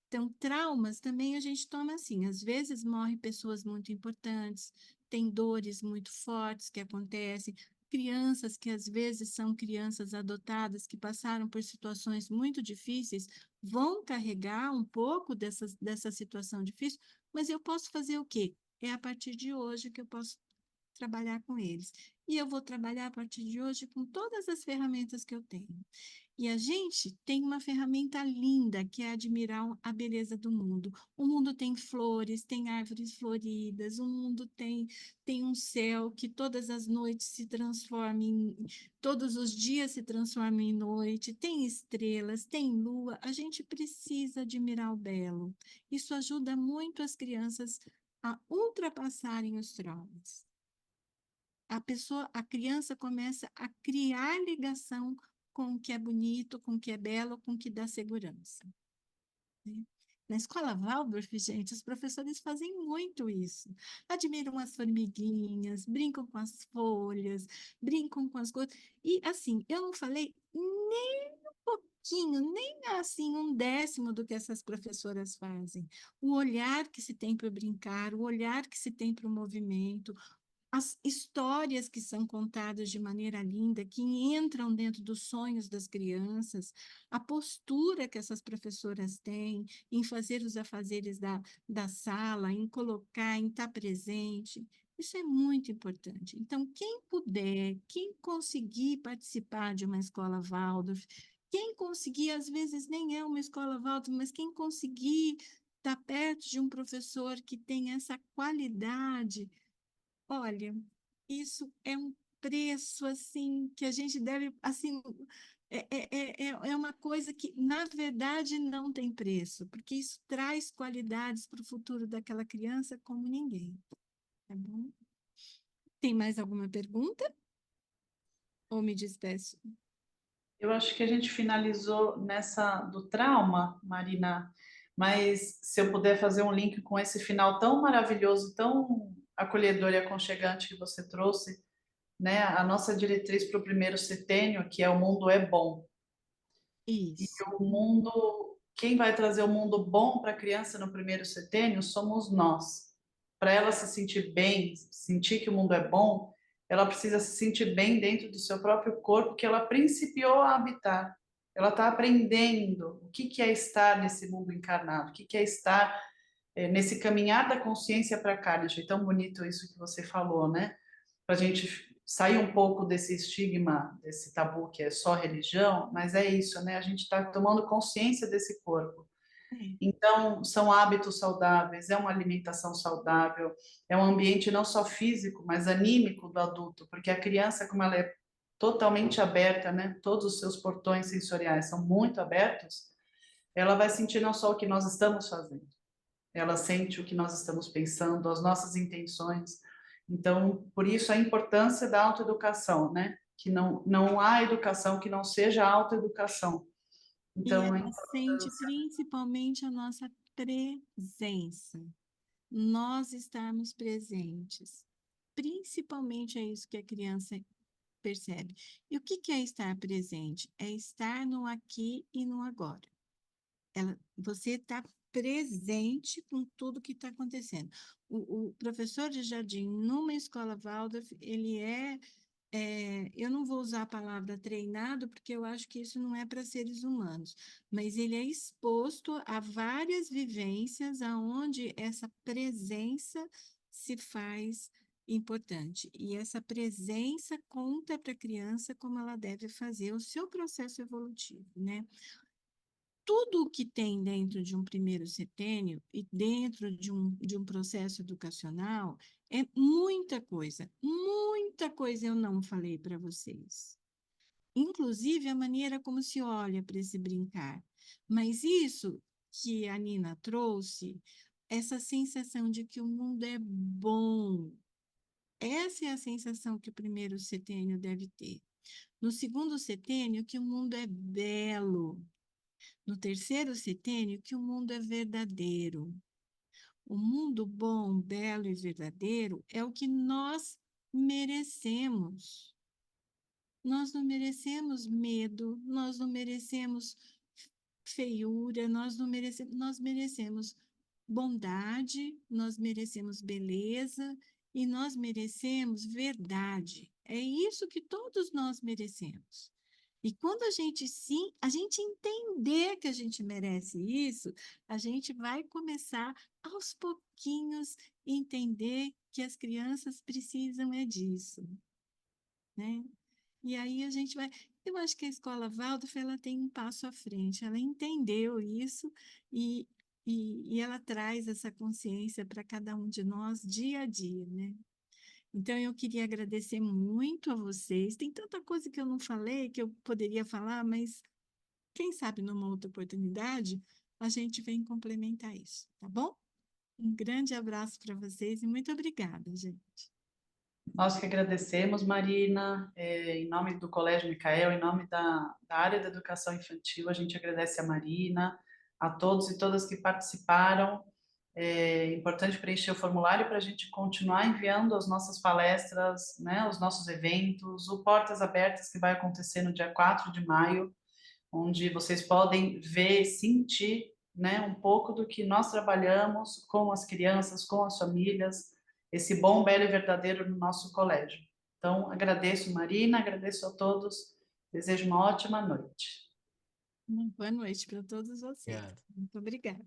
Speaker 3: Então, traumas também a gente toma assim. Às vezes morrem pessoas muito importantes, tem dores muito fortes que acontecem, crianças que às vezes são crianças adotadas que passaram por situações muito difíceis, vão carregar um pouco dessa situação difícil, mas eu posso fazer o quê? É a partir de hoje que eu posso trabalhar com eles. E eu vou trabalhar a partir de hoje com todas as ferramentas que eu tenho. E a gente tem uma ferramenta linda, que é admirar a beleza do mundo. O mundo tem flores, tem árvores floridas, o mundo tem um céu que todas as noites se transforma todos os dias se transforma em noite, tem estrelas, tem lua. A gente precisa admirar o belo. Isso ajuda muito as crianças a ultrapassarem os traumas. A criança começa a criar ligação com o que é bonito, com o que é belo, com o que dá segurança. Né? Na escola Waldorf, gente, os professores fazem muito isso. Admiram as formiguinhas, brincam com as folhas, brincam com as coisas. E, assim, eu não falei nem um pouquinho, nem assim um décimo do que essas professoras fazem. O olhar que se tem para brincar, o olhar que se tem para o movimento, as histórias que são contadas de maneira linda, que entram dentro dos sonhos das crianças, a postura que essas professoras têm em fazer os afazeres da sala, em colocar, em estar presente, isso é muito importante. Então, quem puder, quem conseguir participar de uma escola Waldorf, quem conseguir, às vezes nem é uma escola Waldorf, mas quem conseguir estar perto de um professor que tem essa qualidade. Olha, isso é um preço, assim, que a gente deve, assim, é uma coisa que, na verdade, não tem preço, porque isso traz qualidades para o futuro daquela criança como ninguém, tá bom? Tem mais alguma pergunta? Ou me despeço?
Speaker 1: Eu acho que a gente finalizou nessa do trauma, Marina, mas se eu puder fazer um link com esse final tão maravilhoso, tão acolhedor e aconchegante que você trouxe, né? A nossa diretriz para o primeiro setênio, que é o mundo é bom. E
Speaker 3: Isso.
Speaker 1: o mundo, quem vai trazer o mundo bom para a criança no primeiro setênio somos nós. Para ela se sentir bem, sentir que o mundo é bom, ela precisa se sentir bem dentro do seu próprio corpo que ela principiou a habitar. Ela está aprendendo o que é estar nesse mundo encarnado, o que é estar nesse caminhar da consciência para cá. Achei tão bonito isso que você falou, né? Para a gente sair um pouco desse estigma, desse tabu que é só religião, mas é isso, né? A gente está tomando consciência desse corpo. Então, são hábitos saudáveis, é uma alimentação saudável, é um ambiente não só físico, mas anímico do adulto, porque a criança, como ela é totalmente aberta, né? Todos os seus portões sensoriais são muito abertos, ela vai sentir não só o que nós estamos fazendo, ela sente o que nós estamos pensando, as nossas intenções. Então, por isso a importância da autoeducação, né? Que não há educação que não seja autoeducação.
Speaker 3: E
Speaker 1: Então,
Speaker 3: ela sente principalmente a nossa presença. Nós estarmos presentes. Principalmente é isso que a criança percebe. E o que é estar presente? É estar no aqui e no agora. Você está presente com tudo que está acontecendo. O professor de jardim numa escola Waldorf, ele eu não vou usar a palavra treinado, porque eu acho que isso não é para seres humanos, mas ele é exposto a várias vivências aonde essa presença se faz importante. E essa presença conta para a criança como ela deve fazer o seu processo evolutivo, né? Tudo o que tem dentro de um primeiro setênio e dentro de um processo educacional é muita coisa eu não falei para vocês. Inclusive a maneira como se olha para esse brincar. Mas isso que a Nina trouxe, essa sensação de que o mundo é bom, essa é a sensação que o primeiro setênio deve ter. No segundo setênio, que o mundo é belo. No terceiro setênio, que o mundo é verdadeiro. O mundo bom, belo e verdadeiro é o que nós merecemos. Nós não merecemos medo, nós não merecemos feiura, nós merecemos bondade, nós merecemos beleza e nós merecemos verdade. É isso que todos nós merecemos. E quando a gente entender que a gente merece isso, a gente vai começar aos pouquinhos entender que as crianças precisam é disso, né? E aí a gente vai. Eu acho que a escola Waldorf ela tem um passo à frente. Ela entendeu isso e, e ela traz essa consciência para cada um de nós dia a dia, né? Então eu queria agradecer muito a vocês. Tem tanta coisa que eu não falei que eu poderia falar, mas quem sabe numa outra oportunidade a gente vem complementar isso, tá bom? Um grande abraço para vocês e muito obrigada, gente.
Speaker 1: nós que agradecemos, Marina, em nome do Colégio Micael, em nome da área da educação infantil, a gente agradece a Marina, a todos e todas que participaram. É importante preencher o formulário para a gente continuar enviando as nossas palestras, né, os nossos eventos, o Portas Abertas, que vai acontecer no dia 4 de maio, onde vocês podem ver, sentir, né, um pouco do que nós trabalhamos com as crianças, com as famílias, esse bom, belo e verdadeiro no nosso colégio. Então, agradeço, Marina, agradeço a todos, desejo uma ótima noite.
Speaker 3: Uma boa noite para todos vocês.
Speaker 2: Obrigado.
Speaker 3: Muito obrigada.